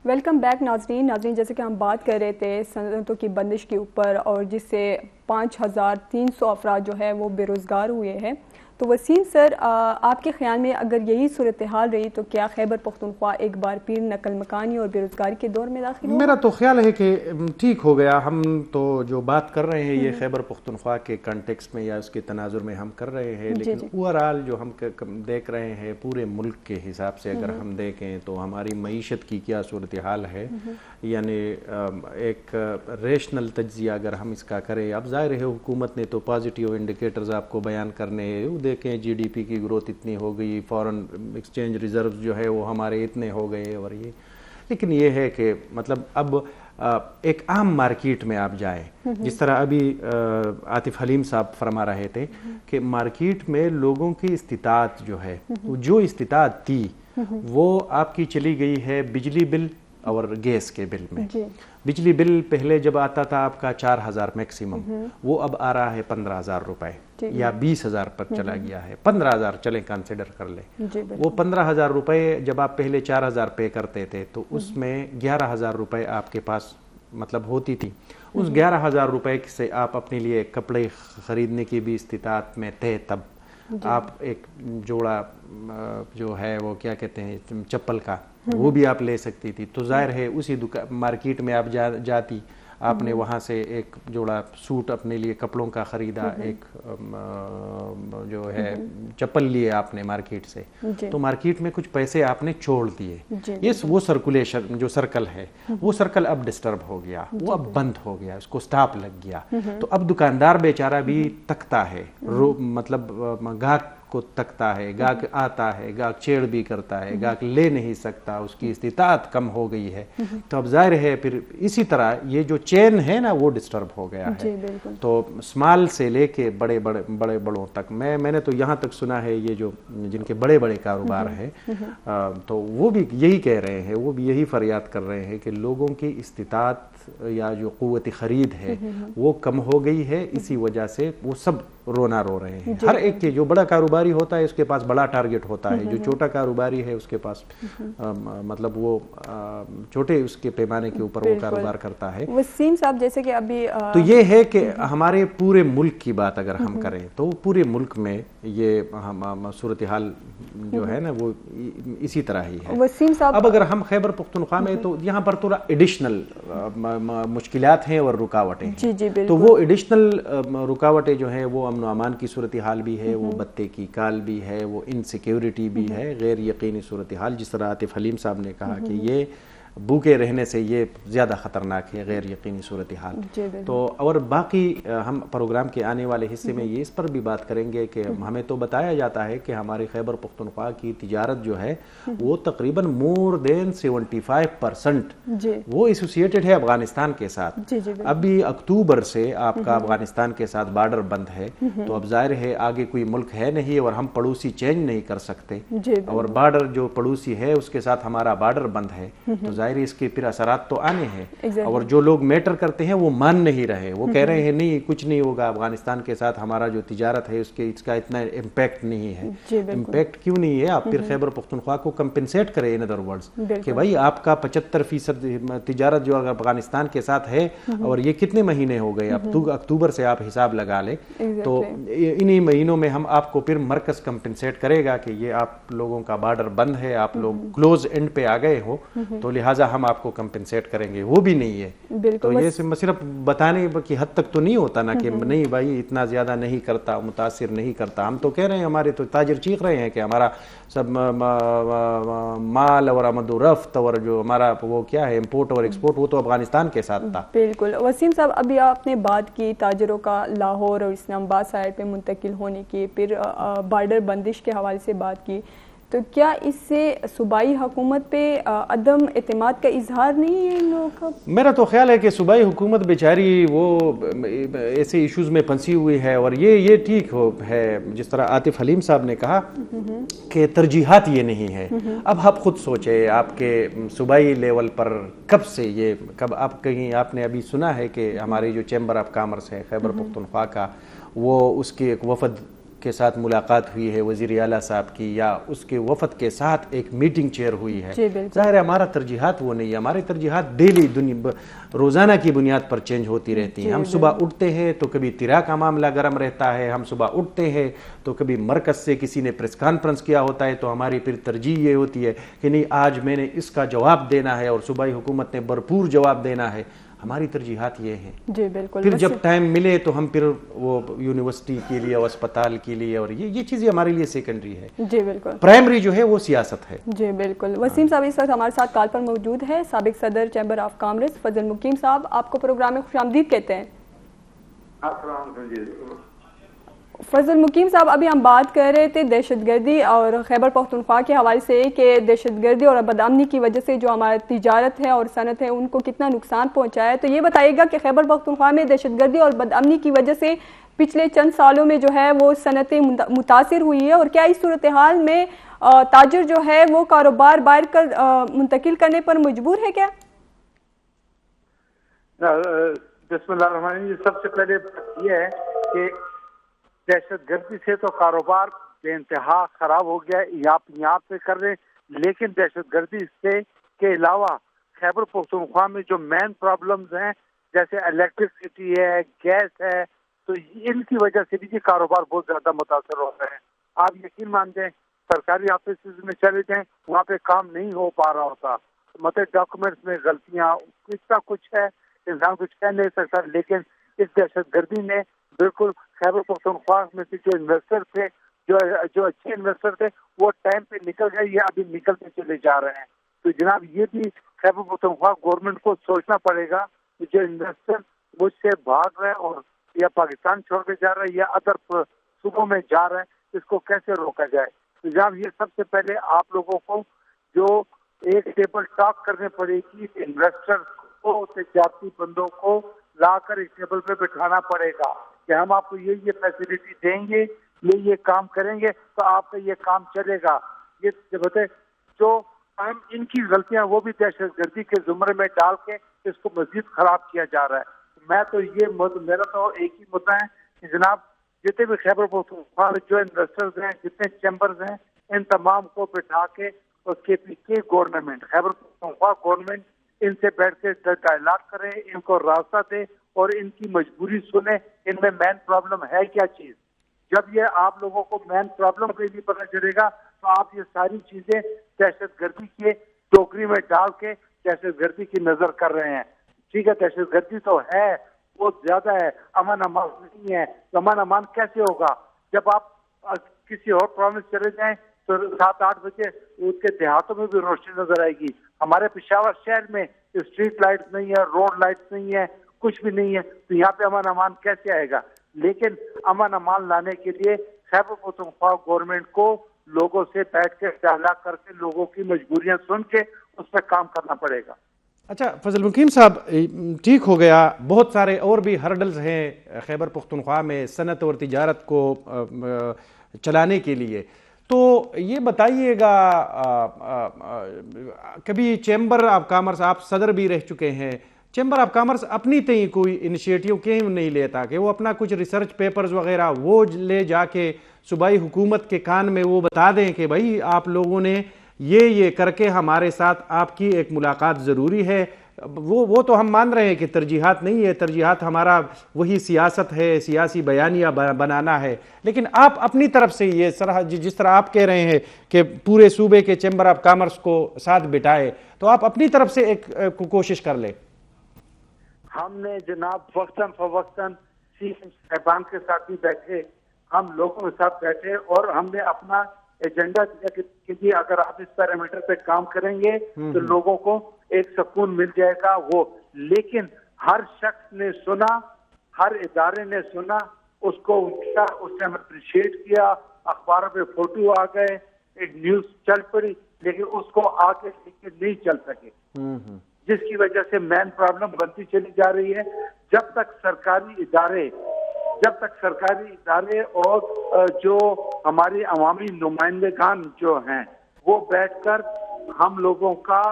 ویلکم بیک ناظرین. جیسے کہ ہم بات کر رہے تھے صنعتوں کی بندش کے اوپر, اور جس سے 5300 افراد جو ہے وہ بے روزگار ہوئے ہیں. تو وسیم سر, آپ کے خیال میں اگر یہی صورتحال رہی تو کیا خیبر پختونخوا ایک بار پھر نقل مکانی اور بے روزگاری کے دور میں داخل ہو؟ میرا تو خیال ہے کہ ٹھیک ہو گیا. ہم تو جو بات کر رہے ہیں یہ خیبر پختونخوا کے کانٹیکس میں یا اس کے تناظر میں ہم کر رہے ہیں, لیکن اوورآل جو ہم دیکھ رہے ہیں پورے ملک کے حساب سے اگر ہم دیکھیں تو ہماری معیشت کی کیا صورتحال ہے, یعنی ایک ریشنل تجزیہ اگر ہم اس کا کریں. اب ظاہر ہے حکومت نے تو پازیٹیو انڈیکیٹرز آپ کو بیان کرنے ہیں, دیکھیں جی ڈی پی کی گروتھ اتنی ہو گئی, فورن ایکسچینج ریزروز جو ہے وہ ہمارے اتنے ہو گئے, اور یہ لیکن یہ ہے کہ مطلب اب ایک عام مارکیٹ میں آپ جائیں, جس طرح ابھی عاطف حلیم صاحب فرما رہے تھے کہ مارکیٹ میں لوگوں کی استطاعت جو ہے, جو استطاعت تھی وہ آپ کی چلی گئی ہے بجلی بل اور گیس کے بل میں. بجلی بل پہلے جب آتا تھا آپ کا 4000 میکسیمم, وہ اب آ رہا ہے 15000 روپے یا 20000 پر چلا گیا ہے. 15000 چلیں کنسیڈر کر لیں. وہ 15000 روپے جب آپ پہلے 4000 پے کرتے تھے تو اس میں 11000 روپے آپ کے پاس مطلب ہوتی تھی. اس 11000 روپے سے آپ اپنے لیے کپڑے خریدنے کی بھی استطاعت میں تھے. تب آپ ایک جوڑا جو ہے وہ کیا کہتے ہیں چپل کا, وہ بھی آپ لے سکتی تھی. تو ظاہر ہے اسی مارکیٹ میں آپ جاتی, آپ نے وہاں سے ایک جوڑا سوٹ اپنے لیے کپڑوں کا خریدا, ایک جو ہے چپل لیے آپ نے مارکیٹ سے, تو مارکیٹ میں کچھ پیسے آپ نے چھوڑ دیے. یہ وہ سرکولیشن جو سرکل ہے وہ سرکل اب ڈسٹرب ہو گیا, وہ اب بند ہو گیا, اس کو سٹاپ لگ گیا. تو اب دکاندار بیچارہ بھی تکتا ہے, مطلب گاہک کو تکتا ہے, گاہک آتا ہے, گاہک چھیڑ بھی کرتا ہے, گاہک لے نہیں سکتا, اس کی استطاعت کم ہو گئی ہے. تو اب ظاہر ہے پھر اسی طرح یہ جو چین ہے نا وہ ڈسٹرب ہو گیا ہے. تو اسمال سے لے کے بڑے بڑوں تک, میں نے تو یہاں تک سنا ہے یہ جو جن کے بڑے بڑے کاروبار ہیں تو وہ بھی یہی کہہ رہے ہیں, وہ بھی یہی فریاد کر رہے ہیں کہ لوگوں کی استطاعت یا جو قوت خرید ہے وہ کم ہو گئی ہے. اسی وجہ سے وہ سب رونا رو رہے ہیں. ہر ایک کے جو بڑا کاروباری ہوتا ہے اس کے پاس بڑا ٹارگٹ ہوتا ہے, جو چھوٹا کاروباری ہے اس کے پاس مطلب وہ چھوٹے اس کے پیمانے کے اوپر وہ کاروبار کرتا ہے. وسیم صاحب جیسے کہ ابھی تو یہ ہے کہ ہمارے پورے ملک کی بات اگر ہم کریں تو پورے ملک میں یہ صورتحال جو ہے نا وہ اسی طرح ہی ہے. وسیم صاحب اب اگر ہم خیبر پختونخوا میں تو یہاں پر تھوڑا ایڈیشنل مشکلات ہیں اور رکاوٹیں ہیں. تو وہ ایڈیشنل رکاوٹیں جو ہیں وہ امن و امان کی صورتحال بھی ہے, وہ بتے کی کال بھی ہے, وہ انسیکیورٹی بھی ہے, غیر یقینی صورتحال, جس طرح عاطف حلیم صاحب نے کہا کہ یہ بھوکے رہنے سے یہ زیادہ خطرناک ہے غیر یقینی صورتحال. تو اور باقی ہم پروگرام کے آنے والے حصے میں یہ اس پر بھی بات کریں گے کہ ہمیں تو بتایا جاتا ہے کہ ہماری خیبر پختونخوا کی تجارت جو ہے وہ تقریباً مور دین 75% وہ ایسوسیٹڈ ہے افغانستان کے ساتھ. ابھی اکتوبر سے آپ کا افغانستان کے ساتھ بارڈر بند ہے, تو اب ظاہر ہے آگے کوئی ملک ہے نہیں اور ہم پڑوسی چینج نہیں کر سکتے, اور بارڈر جو پڑوسی ہے اس کے ساتھ ہمارا بارڈر بند ہے, تو ظاہر ظاہر ہے اس کے پھر اثرات تو آنے ہیں. اور جو لوگ میٹر کرتے ہیں وہ مان نہیں رہے, وہ کہہ رہے ہیں نہیں کچھ نہیں ہوگا, افغانستان کے ساتھ ہمارا جو تجارت ہے اس کا اتنا امپیکٹ نہیں ہے. امپیکٹ کیوں نہیں ہے؟ آپ پھر خیبر پختونخوا کو کمپنسیٹ کریں ان ادر ورڈز کہ بھائی آپ کا 75% تجارت جو افغانستان کے ساتھ ہے, اور یہ کتنے مہینے ہو گئے, اب اکتوبر سے آپ حساب لگا لیں, تو انہی مہینوں میں ہم آپ کو پھر مرکز کمپنسیٹ کرے گا کہ یہ آپ لوگوں کا بارڈر بند ہے, آپ لوگ کلوز اینڈ پہ آ گئے ہو, تو لہٰذا ہم آپ کو کمپنسیٹ کریں گے. وہ بھی نہیں ہے. تو یہ صرف بتانے کی حد تک تو نہیں ہوتا نا کہ نہیں بھائی اتنا زیادہ نہیں کرتا, متاثر نہیں کرتا. ہم تو کہہ رہے ہیں, ہمارے تو تاجر چیخ رہے ہیں کہ ہمارا سب مال اور آمد و رفت اور جو ہمارا وہ کیا ہے امپورٹ اور ایکسپورٹ وہ تو افغانستان کے ساتھ تھا. بالکل. وسیم صاحب, ابھی آپ نے بات کی تاجروں کا لاہور اور اسلام آباد سائڈ پہ منتقل ہونے کی, پھر بارڈر بندش کے حوالے سے بات کی, تو کیا اس سے صوبائی حکومت پہ عدم اعتماد کا اظہار نہیں ہے ان لوگوں کا؟ میرا تو خیال ہے کہ صوبائی حکومت بیچاری وہ ایسے ایشوز میں پھنسی ہوئی ہے, اور یہ ٹھیک ہے جس طرح عاطف حلیم صاحب نے کہا کہ ترجیحات یہ نہیں ہے. اب آپ خود سوچیں, آپ کے صوبائی لیول پر کب آپ نے ابھی سنا ہے کہ ہماری جو چیمبر آف کامرس ہے خیبر پختونخوا کا, وہ اس کے ایک وفد کے ساتھ ملاقات ہوئی ہے وزیر اعلیٰ صاحب کی, یا اس کے وفد کے ساتھ ایک میٹنگ چیئر ہوئی ہے. ظاہر ہے ہمارا ترجیحات وہ نہیں ہے, ہماری ترجیحات ڈیلی روزانہ کی بنیاد پر چینج ہوتی رہتی ہیں. ہم صبح اٹھتے ہیں تو کبھی تیرا کا معاملہ گرم رہتا ہے, ہم صبح اٹھتے ہیں تو کبھی مرکز سے کسی نے پریس کانفرنس کیا ہوتا ہے, تو ہماری پھر ترجیح یہ ہوتی ہے کہ نہیں آج میں نے اس کا جواب دینا ہے, اور صوبائی حکومت نے بھرپور جواب دینا ہے. ہماری ترجیحات یہ ہیں. جی بالکل. پھر جب ٹائم ملے تو ہم پھر وہ یونیورسٹی کے لیے اور اسپتال کے لیے, اور یہ چیزیں ہمارے لیے سیکنڈری ہے. جی بالکل. پرائمری جو ہے وہ سیاست ہے. جی بالکل. وسیم صاحب اس وقت ہمارے ساتھ کال پر موجود ہے سابق صدر چیمبر آف کامرس فضل مقیم صاحب. آپ کو پروگرام میں خوش آمدید کہتے ہیں. فضل مقیم صاحب, ابھی ہم بات کر رہے تھے دہشت گردی اور خیبر پختونخوا کے حوالے سے کہ دہشت گردی اور بدامنی کی وجہ سے جو ہمارا تجارت ہے اور صنعت ہے ان کو کتنا نقصان پہنچا ہے. تو یہ بتائیے گا کہ خیبر پختونخوا میں دہشت گردی اور بدامنی کی وجہ سے پچھلے چند سالوں میں جو ہے وہ صنعتیں متاثر ہوئی ہے, اور کیا اس صورتحال میں تاجر جو ہے وہ کاروبار باہر کر منتقل کرنے پر مجبور ہے کیا؟ بسم اللہ الرحمن الرحیم. سب سے پہلے بات یہ ہے کہ دہشت گردی سے تو کاروبار بے انتہا خراب ہو گیا, یہاں پہ کر رہے, لیکن دہشت گردی سے کے علاوہ خیبر پختونخوا میں جو مین پرابلمز ہیں جیسے الیکٹرسٹی ہے, گیس ہے, تو ان کی وجہ سے بھی کاروبار بہت زیادہ متاثر ہو رہے ہیں. آپ یقین مان جائیں سرکاری آفیسز میں چلے جائیں وہاں پہ کام نہیں ہو پا رہا ہوتا, مطلب ڈاکومنٹس میں غلطیاں, اتنا کچھ ہے انسان کچھ کہہ نہیں سکتا. لیکن اس دہشت گردی نے بالکل خیبر پختونخوا میں سے جو انویسٹر تھے, جو اچھے انویسٹر تھے, وہ ٹائم پہ نکل گئے یا ابھی نکلتے چلے جا رہے ہیں. تو جناب یہ بھی خیبر پختونخوا گورنمنٹ کو سوچنا پڑے گا کہ جو انویسٹر مجھ سے بھاگ رہے ہیں اور یا پاکستان چھوڑ کے جا رہے ہیں یا ادر صوبوں میں جا رہے ہیں, اس کو کیسے روکا جائے. تو جناب یہ سب سے پہلے آپ لوگوں کو جو ایک ٹیبل ٹاک کرنے پڑے گی, انویسٹر کو تجارتی بندوں کو لا کر ایک ٹیبل پہ بٹھانا پڑے گا کہ ہم آپ کو یہ فیسلٹی دیں گے, یہ کام کریں گے تو آپ کا یہ کام چلے گا. یہ بتائے جو ہم ان کی غلطیاں وہ بھی دہشت گردی کے زمرے میں ڈال کے اس کو مزید خراب کیا جا رہا ہے. میں تو میرا تو ایک ہی مدعا ہے کہ جناب جتنے بھی خیبر پختونخوا جو انویسٹرز ہیں, جتنے چیمبرز ہیں, ان تمام کو بٹھا کے اور کے گورنمنٹ خیبر پختونخوا گورنمنٹ ان سے بیٹھ کے ڈائلاگ کریں, ان کو راستہ دے اور ان کی مجبوری سنیں, ان میں مین پرابلم ہے کیا چیز. جب یہ آپ لوگوں کو مین پرابلم کے لیے پتہ چلے گا تو آپ یہ ساری چیزیں دہشت گردی کے ٹوکری میں ڈال کے دہشت گردی کی نظر کر رہے ہیں. ٹھیک ہے, دہشت گردی تو ہے, بہت زیادہ ہے, امن امان نہیں ہے. امن امان کیسے ہوگا جب آپ کسی اور پروونس چلے جائیں تو 7-8 بجے اس کے دیہاتوں میں بھی روشنی نظر آئے گی. ہمارے پشاور شہر میں اسٹریٹ لائٹس نہیں ہے, روڈ لائٹس نہیں ہے, کچھ بھی نہیں ہے, تو یہاں پہ امن امان کیسے آئے گا. لیکن امن امان لانے کے لیے خیبر پختونخوا گورنمنٹ کو لوگوں سے بیٹھ کے ڈائلاگ کر کے لوگوں کی مجبوریاں سن کے اس پہ کام کرنا پڑے گا. اچھا فضل مقیم صاحب, ٹھیک ہو گیا, بہت سارے اور بھی ہرڈلز ہیں خیبر پختونخوا میں صنعت اور تجارت کو چلانے کے لیے. تو یہ بتائیے گا کبھی چیمبر آف کامرس، آپ صدر بھی رہ چکے ہیں، چیمبر آف کامرس اپنی تئیں کوئی انیشیٹو کیوں نہیں لیتا کہ وہ اپنا کچھ ریسرچ پیپرز وغیرہ وہ لے جا کے صوبائی حکومت کے کان میں وہ بتا دیں کہ بھائی آپ لوگوں نے یہ کر کے ہمارے ساتھ آپ کی ایک ملاقات ضروری ہے. وہ تو ہم مان رہے ہیں کہ ترجیحات نہیں ہے، ترجیحات ہمارا وہی سیاست ہے، سیاسی بیانیہ بنانا ہے، لیکن آپ اپنی طرف سے یہ جس طرح آپ کہہ رہے ہیں کہ پورے صوبے کے چیمبر آف کامرس کو ساتھ بٹھائے، تو آپ اپنی طرف سے ایک کوشش کر لیں. ہم نے جناب وقتاً فوقتاً سی ایم صاحبان کے ساتھ بھی بیٹھے، ہم لوگوں کے ساتھ بیٹھے اور ہم نے اپنا ایجنڈا دیا کہ اگر آپ اس پیرامیٹر پہ کام کریں گے تو لوگوں کو ایک سکون مل جائے گا. وہ لیکن ہر شخص نے سنا، ہر ادارے نے سنا، اس کو اس نے اپریشیٹ کیا، اخباروں پہ فوٹو آ گئے، ایک نیوز چل پڑی، لیکن اس کو آگے لے کے نہیں چل سکے، جس کی وجہ سے مین پرابلم بنتی چلی جا رہی ہے. جب تک سرکاری ادارے اور جو ہماری عوامی نمائندگان جو ہیں وہ بیٹھ کر ہم لوگوں کا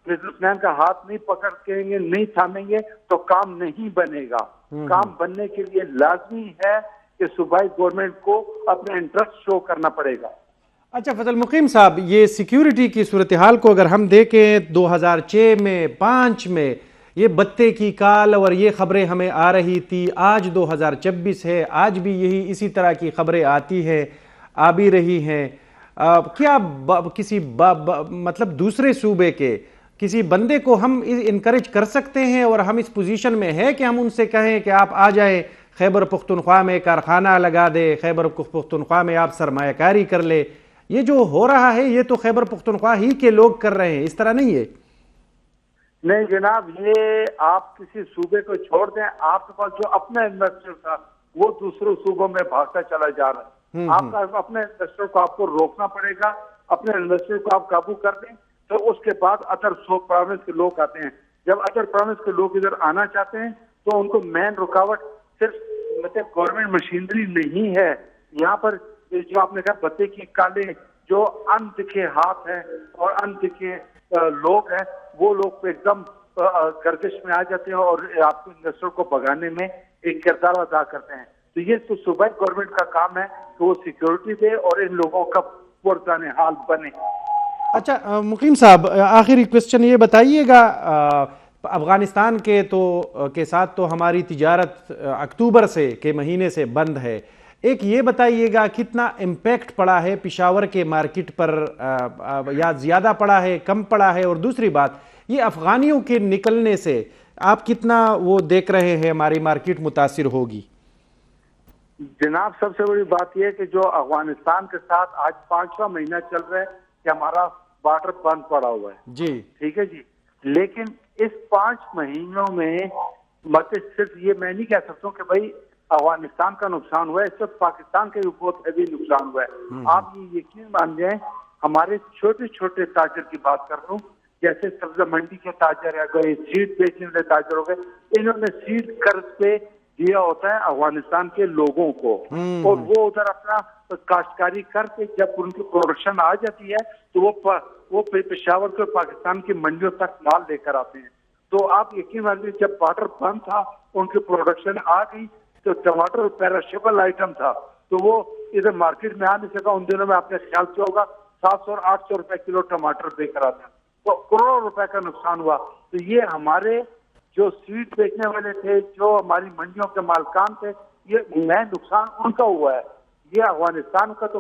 بزنس مین کا ہاتھ نہیں پکڑ کے نہیں تھامیں گے تو کام نہیں بنے گا. کام بننے کے لیے لازمی ہے کہ صوبائی گورنمنٹ کو اپنا انٹرسٹ شو کرنا پڑے گا. اچھا فضل مقیم صاحب، یہ سیکیورٹی کی صورتحال کو اگر ہم دیکھیں 2006 میں 5 میں یہ بتے کی کال اور یہ خبریں ہمیں آ رہی تھی، آج 2026 ہے، آج بھی اسی طرح کی خبریں آتی ہیں، آ بھی رہی ہیں. کیا کسی مطلب دوسرے صوبے کے کسی بندے کو ہم انکریج کر سکتے ہیں اور ہم اس پوزیشن میں ہے کہ ہم ان سے کہیں کہ آپ آ جائیں خیبر پختونخوا میں کارخانہ لگا دے، خیبر پختونخوا میں آپ سرمایہ کاری کر لے؟ یہ جو ہو رہا ہے یہ تو خیبر پختونخوا ہی کے لوگ کر رہے ہیں، اس طرح نہیں ہے. نہیں جناب، یہ آپ کسی صوبے کو چھوڑ دیں، آپ کے پاس جو اپنا انویسٹر تھا وہ دوسرے صوبوں میں بھاگتا چلا جا رہا ہے. آپ کا اپنے انویسٹر کو آپ کو روکنا پڑے گا، اپنے انویسٹر کو آپ قابو کر دیں تو اس کے بعد ادر پروونس کے لوگ آتے ہیں. جب ادر پروونس کے لوگ ادھر آنا چاہتے ہیں تو ان کو مین رکاوٹ صرف مطلب گورنمنٹ مشینری نہیں ہے. یہاں پر جو آپ نے کہا بتے کی کالیں، جو ان دکھے ہاتھ ہیں اور ان دکھے لوگ ہیں، وہ لوگ ایک دم گردش میں آ جاتے ہیں اور آپ کے انویسٹر کو بھگانے میں ایک کردار ادا کرتے ہیں. تو یہ تو صوبائی گورنمنٹ کا کام ہے کہ وہ سیکیورٹی دے اور ان لوگوں کا پرجان حال بنے. اچھا مقیم صاحب، آخری کوشچن یہ بتائیے گا، افغانستان کے ساتھ تو ہماری تجارت اکتوبر کے مہینے سے بند ہے. ایک یہ بتائیے گا کتنا امپیکٹ پڑا ہے پشاور کے مارکیٹ پر، یا زیادہ پڑا ہے، کم پڑا ہے؟ اور دوسری بات یہ افغانیوں کے نکلنے سے آپ کتنا وہ دیکھ رہے ہیں ہماری مارکیٹ متاثر ہوگی؟ جناب سب سے بڑی بات یہ ہے کہ جو افغانستان کے ساتھ آج 5واں مہینہ چل رہا ہے کہ ہمارا بارڈر بند پڑا ہوا ہے جی، ٹھیک ہے جی، لیکن اس 5 مہینوں میں مطلب صرف یہ میں نہیں کہہ سکتا ہوں کہ بھائی افغانستان کا نقصان ہوا ہے، اس وقت پاکستان کا بھی بہت ہیوی نقصان ہوا ہے. آپ یہ یقین مان جائیں، ہمارے چھوٹے چھوٹے تاجر کی بات کر رہا ہوں، جیسے سبزہ منڈی کے تاجر ہے گئے، سیڈ بیچنے والے تاجر ہو گئے، انہوں نے سیڈ قرض پہ دیا ہوتا ہے افغانستان کے لوگوں کو، اور وہ ادھر اپنا کاشتکاری کر کے جب ان کی پروڈکشن آ جاتی ہے تو وہ پشاور کو پاکستان کی منڈیوں تک مال لے کر آتے ہیں. تو آپ یقین مانیے جب بارڈر بند تھا ان کی پروڈکشن آ گئی تو ٹماٹر پیرشیبل آئٹم تھا تو وہ ادھر مارکیٹ میں آ نہیں سکا. ان دنوں میں آپ نے خیال کیا ہوگا 700 اور 800 روپے کلو ٹماٹر دے کر آتے ہیں، تو کروڑوں روپے کا نقصان ہوا. تو یہ ہمارے جو سیڈ بیچنے والے تھے، جو ہماری منڈیوں کے مالکان تھے، یہ مین نقصان ان کا ہوا ہے. یہ افغانستان کا تو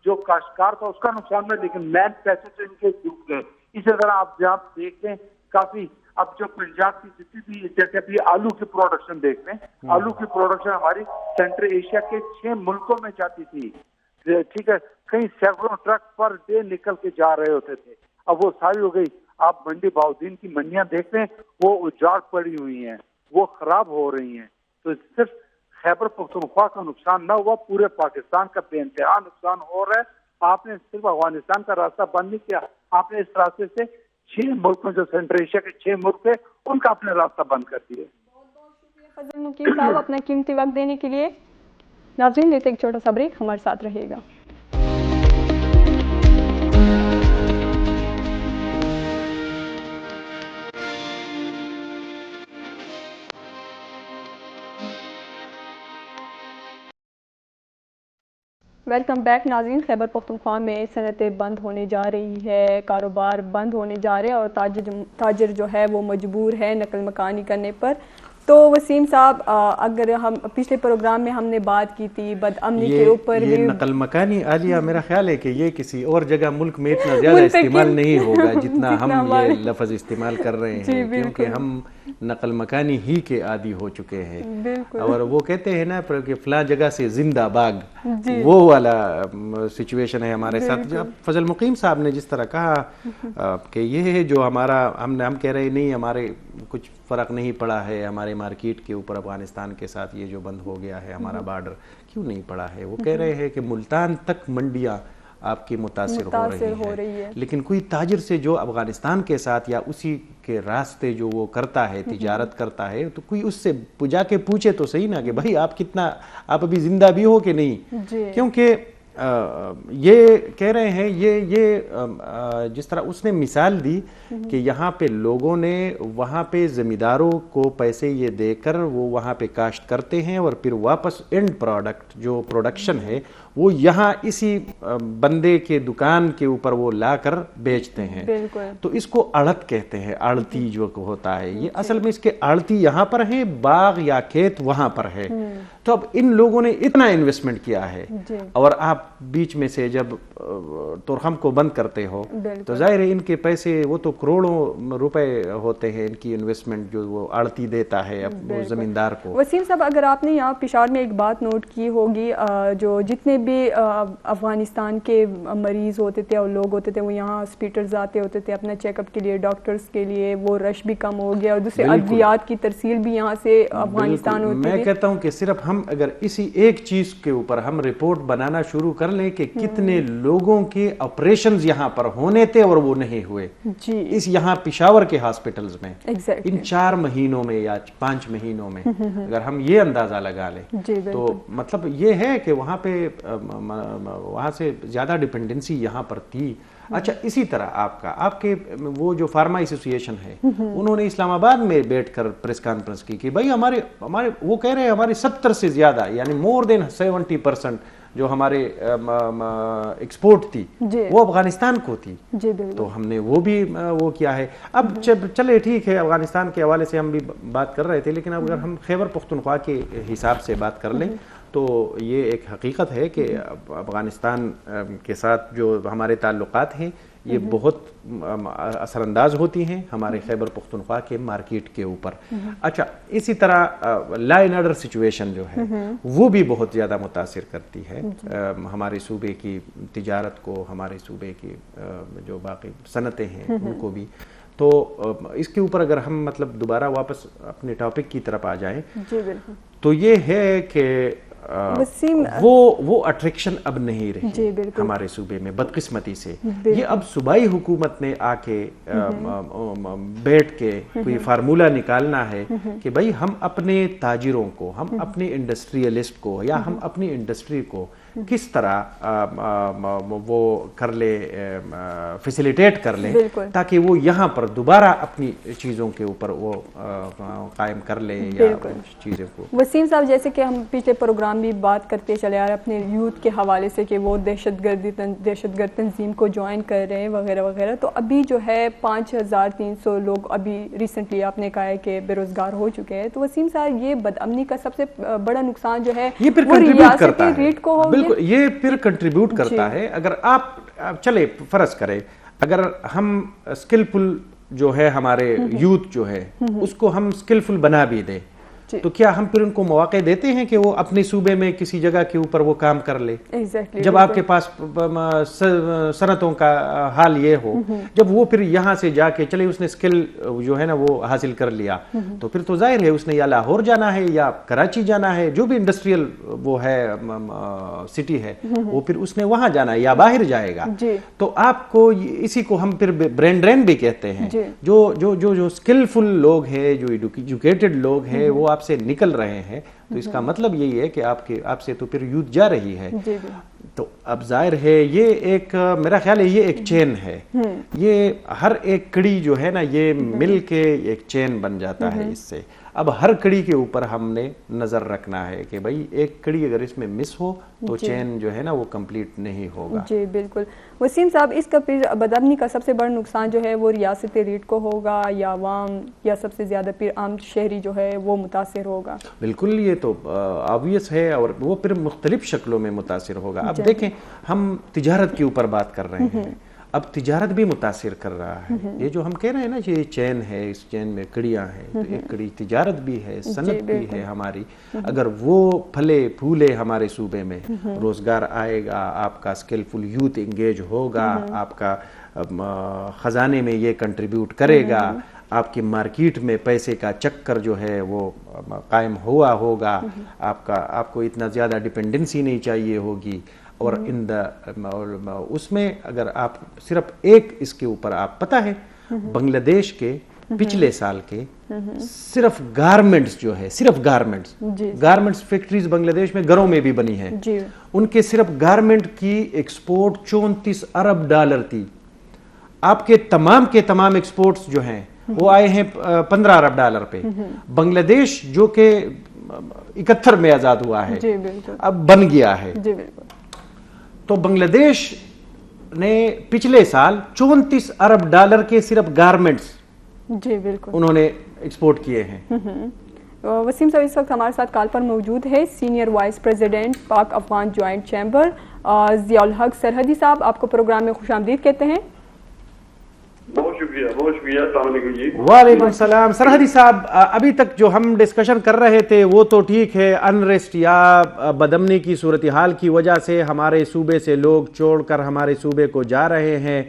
جو کاشتکار تھا اس کا نقصان ہے، لیکن مین پیسے تو ان کے ڈوب گئے. اسی طرح آپ جب دیکھیں کافی اب جو پنجاب کی جتنی بھی جیسے ابھی آلو کی پروڈکشن دیکھ لیں، آلو کی پروڈکشن ہماری سینٹرل ایشیا کے 6 ملکوں میں جاتی تھی، ٹھیک ہے، کئی سینکڑوں ٹرک پر ڈے نکل کے جا رہے ہوتے تھے. اب وہ ساری ہو گئی. آپ منڈی باؤدین کی منڈیاں دیکھ لیں، وہ اجاڑ پڑی ہوئی ہیں، وہ خراب ہو رہی ہیں. تو صرف خیبر پختونخوا کا نقصان نہ ہوا، پورے پاکستان کا بے انتہا نقصان ہو رہا ہے. آپ نے صرف افغانستان کا راستہ بند نہیں کیا، آپ نے اس راستے سے 6 ملکوں جو سینٹرل ایشیا کے 6 ملک تھے ان کا اپنے راستہ بند کر دیا. بہت بہت شکریہ فضل مقیم صاحب اپنا قیمتی وقت دینے کے لیے. ناظرین لیتے ایک چھوٹا سا بریک، ہمارے ساتھ رہیے گا. ویلکم بیک ناظرین. خیبر پختونخوا میں صنعتیں بند ہونے جا رہی ہے, کاروبار بند ہونے جا رہے ہیں اور تاجر جو ہے وہ مجبور ہے نقل مکانی کرنے پر. تو وسیم صاحب, اگر ہم پچھلے پروگرام میں ہم نے بات کی تھی بد امنی کے اوپر, یہ نقل مکانی عالیہ میرا خیال ہے کہ یہ کسی اور جگہ ملک میں اتنا زیادہ استعمال نہیں ہوگا جتنا ہم یہ لفظ استعمال کر رہے ہیں, کیونکہ ہم نقل مکانی ہی کے عادی ہو چکے ہیں. اور وہ کہتے ہیں نا کہ فلاں جگہ سے زندہ باغ, وہ والا سچویشن ہے ہمارے ساتھ. جب فضل مقیم صاحب نے جس طرح کہا کہ یہ جو ہمارا ہم کہہ رہے نہیں ہمارے کچھ فرق نہیں پڑا ہے ہمارے مارکیٹ کے اوپر افغانستان کے ساتھ, یہ جو بند ہو گیا ہے ہمارا بارڈر, کیوں نہیں پڑا ہے. وہ کہہ رہے ہیں کہ ملتان تک منڈیاں آپ کی متاثر ہو رہی ہے, لیکن کوئی تاجر سے جو افغانستان کے ساتھ یا اسی کے راستے جو وہ کرتا ہے تجارت کرتا ہے, تو کوئی اس سے جا کے پوچھے تو صحیح نا کہ بھائی آپ کتنا, آپ ابھی زندہ بھی ہو کہ نہیں. کیونکہ یہ کہہ رہے ہیں یہ جس طرح اس نے مثال دی کہ یہاں پہ لوگوں نے وہاں پہ زمینداروں کو پیسے یہ دے کر وہ وہاں پہ کاشت کرتے ہیں اور پھر واپس اینڈ پروڈکٹ جو پروڈکشن ہے وہ یہاں اسی بندے کے دکان کے اوپر وہ لا کر بیچتے ہیں. تو اس کو اڑت کہتے ہیں, آڑتی جو ہوتا ہے. یہ اصل میں اس کے آڑتی یہاں پر ہیں, باغ یا کھیت وہاں پر ہے. تو اب ان لوگوں نے اتنا انویسٹمنٹ کیا ہے اور آپ بیچ میں سے جب تورخم کو بند کرتے ہو تو ظاہر ہے ان کے پیسے وہ تو کروڑوں روپے ہوتے ہیں ان کی انویسٹمنٹ جو وہ آڑتی دیتا ہے زمیندار کو. وسیم صاحب, اگر آپ نے یہاں پشاور میں ایک بات نوٹ کی ہوگی, جو جتنے بھی افغانستان کے مریض ہوتے تھے اور لوگ ہوتے تھے وہ یہاں ہاسپٹلز آتے ہوتے تھے اپنا چیک اپ کے لیے, ڈاکٹرز کے لیے, وہ رش بھی کم ہو گیا اور دوسرے ادویات کی ترسیل بھی یہاں سے افغانستان ہوتی ہے. میں کہتا ہوں کہ صرف ہم اگر اسی ایک چیز کے اوپر ہم رپورٹ بنانا شروع کر لیں کہ کتنے لوگوں کے آپریشنز یہاں پر ہونے تھے اور وہ نہیں ہوئے اس یہاں پشاور کے ہاسپٹلز میں ان 4 مہینوں میں یا 5 مہینوں میں, اگر ہم یہ اندازہ لگا لیں تو مطلب یہ ہے کہ وہاں پہ وہاں سے زیادہ ڈیپینڈنسی یہاں پر تھی. اچھا, اسی طرح آپ کے وہ جو فارما ایسوسی ایشن ہے انہوں نے اسلام آباد میں بیٹھ کر پریس کانفرنس کی کہ بھائی ہمارے وہ کہہ رہے ہیں ہماری 70 سے زیادہ یعنی مور دین 70% جو ہمارے ایکسپورٹ تھی وہ افغانستان کو تھی. تو ہم نے وہ بھی وہ کیا ہے. اب چلے ٹھیک ہے, افغانستان کے حوالے سے ہم بھی بات کر رہے تھے, لیکن اگر ہم خیبر پختونخوا کے حساب سے بات کر لیں تو یہ ایک حقیقت ہے کہ افغانستان کے ساتھ جو ہمارے تعلقات ہیں یہ بہت اثر انداز ہوتی ہیں ہمارے خیبر پختونخوا کے مارکیٹ کے اوپر. اچھا, اسی طرح لا اینڈ آرڈر سچویشن جو ہے وہ بھی بہت زیادہ متاثر کرتی ہے ہمارے صوبے کی تجارت کو, ہمارے صوبے کی جو باقی صنعتیں ہیں ان کو بھی. تو اس کے اوپر اگر ہم مطلب دوبارہ واپس اپنے ٹاپک کی طرف آ جائیں تو یہ ہے کہ وہ اٹریکشن اب نہیں رہی ہمارے صوبے میں بدقسمتی سے. یہ اب صوبائی حکومت نے آ کے بیٹھ کے کوئی فارمولہ نکالنا ہے کہ بھائی ہم اپنے تاجروں کو, ہم اپنے انڈسٹریلسٹ کو یا ہم اپنی انڈسٹری کو کس طرح وہ کر لے, فیسیلیٹیٹ کر لیں تاکہ وہ یہاں پر دوبارہ اپنی چیزوں کے اوپر وہ قائم کر لیں یا چیزوں کو. وسیم صاحب, جیسے کہ ہم پچھلے پروگرام بھی بات کرتے چلے آ رہے اپنے یوتھ کے حوالے سے کہ وہ دہشت گرد تنظیم کو جوائن کر رہے ہیں وغیرہ وغیرہ, تو ابھی جو ہے 5300 لوگ ابھی ریسنٹلی آپ نے کہا ہے کہ بے روزگار ہو چکے ہیں. تو وسیم صاحب, یہ بد امنی کا سب سے بڑا نقصان جو ہے وہ ریاستی ریٹ کو ہو, بالکل یہ پھر کنٹریبیوٹ کرتا ہے. اگر آپ چلے فرض کریں اگر ہم اسکلفل جو ہے ہمارے یوتھ جو ہے اس کو ہم اسکلفل بنا بھی دیں تو کیا ہم پھر ان کو مواقع دیتے ہیں کہ وہ اپنے صوبے میں کسی جگہ کے اوپر وہ کام کر لے؟ جب آپ کے پاس صنعتوں کا حال یہ ہو, جب وہ پھر یہاں سے جا کے چلے اس نے اسکل جو ہے نا وہ حاصل کر لیا تو پھر تو ظاہر ہے اس نے یا لاہور جانا ہے یا کراچی جانا ہے, جو بھی انڈسٹریل وہ ہے سٹی ہے وہ پھر اس نے وہاں جانا ہے یا باہر جائے گا. تو آپ کو اسی کو ہم پھر برین ڈرین بھی کہتے ہیں. جو اسکلفل لوگ ہیں, جو ایجوکیٹڈ لوگ ہیں وہ آپ سے نکل رہے ہیں تو اس کا مطلب یہی ہے کہ آپ سے تو پھر یوتھ جا رہی ہے. تو اب ظاہر ہے یہ ایک, میرا خیال ہے یہ ایک چین ہے, یہ ہر ایک کڑی جو ہے نا یہ مل کے ایک چین بن جاتا ہے اس سے. اب ہر کڑی کے اوپر ہم نے نظر رکھنا ہے کہ بھائی ایک کڑی اگر اس میں مس ہو تو چین جو ہے نا وہ کمپلیٹ نہیں ہوگا. جی بالکل. وسیم صاحب اس کا پھر بدامنی کا سب سے بڑا نقصان جو ہے وہ ریاست ریٹ کو ہوگا یا عوام یا سب سے زیادہ پھر عام شہری جو ہے وہ متاثر ہوگا؟ بالکل یہ تو آبویس ہے اور وہ پھر مختلف شکلوں میں متاثر ہوگا. اب دیکھیں ہم تجارت کے اوپر بات کر رہے ہیں, اب تجارت بھی متاثر کر رہا ہے. یہ جو ہم کہہ رہے ہیں نا یہ چین ہے, اس چین میں کڑیاں ہیں, تو ایک کڑی تجارت بھی ہے, صنعت بھی ہے ہماری. اگر وہ پھلے پھولے ہمارے صوبے میں, روزگار آئے گا, آپ کا اسکلفل یوتھ انگیج ہوگا, آپ کا خزانے میں یہ کنٹریبیوٹ کرے گا, آپ کی مارکیٹ میں پیسے کا چکر جو ہے وہ قائم ہوا ہوگا, آپ کو اتنا زیادہ ڈپینڈنسی نہیں چاہیے ہوگی. اور اس میں اگر آپ صرف ایک اس کے اوپر آپ پتہ ہے بنگلہ دیش کے پچھلے سال کے صرف گارمنٹس جو ہے, صرف گارمنٹس فیکٹریز بنگلہ دیش میں گھروں میں بھی بنی ہیں, ان کے صرف گارمنٹ کی ایکسپورٹ 34 ارب ڈالر تھی. آپ کے تمام ایکسپورٹس جو ہیں وہ آئے ہیں 15 ارب ڈالر پہ. بنگلہ دیش جو کہ 71 میں آزاد ہوا ہے اب بن گیا ہے, تو بنگلہ دیش نے پچھلے سال 34 ارب ڈالر کے صرف گارمنٹس انہوں نے ایکسپورٹ کیے ہیں. وسیم صاحب اس وقت ہمارے ساتھ کال پر موجود ہے senior vice president Pak Afghan joint chamber Zia الحق سرحدی صاحب. آپ کو پروگرام میں خوش آمدید کہتے ہیں. بہت شکریہ, السلام علیکم جی. وعلیکم السلام. سرحدی صاحب, ابھی تک جو ہم ڈسکشن کر رہے تھے وہ تو ٹھیک ہے, انریسٹ یا بدامنی کی صورتحال کی وجہ سے ہمارے صوبے سے لوگ چھوڑ کر ہمارے صوبے کو جا رہے ہیں.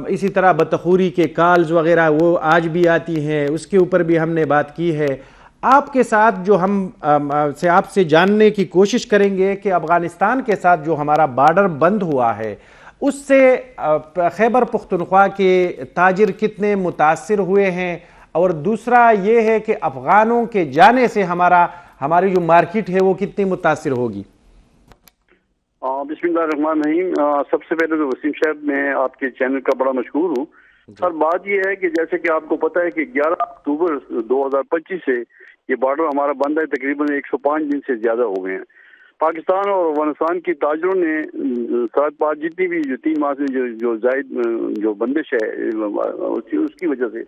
اسی طرح بدتخوری کے کالز وغیرہ وہ آج بھی آتی ہیں, اس کے اوپر بھی ہم نے بات کی ہے. آپ کے ساتھ جو ہم آپ سے جاننے کی کوشش کریں گے کہ افغانستان کے ساتھ جو ہمارا بارڈر بند ہوا ہے اس سے خیبر پختونخوا کے تاجر کتنے متاثر ہوئے ہیں, اور دوسرا یہ ہے کہ افغانوں کے جانے سے ہماری جو مارکیٹ ہے وہ کتنی متاثر ہوگی. بسم اللہ الرحمن الرحیم. سب سے پہلے تو وسیم صاحب میں آپ کے چینل کا بڑا مشکور ہوں. سر بات یہ ہے کہ جیسے کہ آپ کو پتہ ہے کہ 11 اکتوبر 2025 سے یہ بارڈر ہمارا بند ہے, تقریباً 105 دن سے زیادہ ہو گئے ہیں. پاکستان اور افغانستان کی تاجروں نے ساتھ بات جتنی بھی جو 3 ماہ سے جو زائد جو بندش ہے اس کی وجہ سے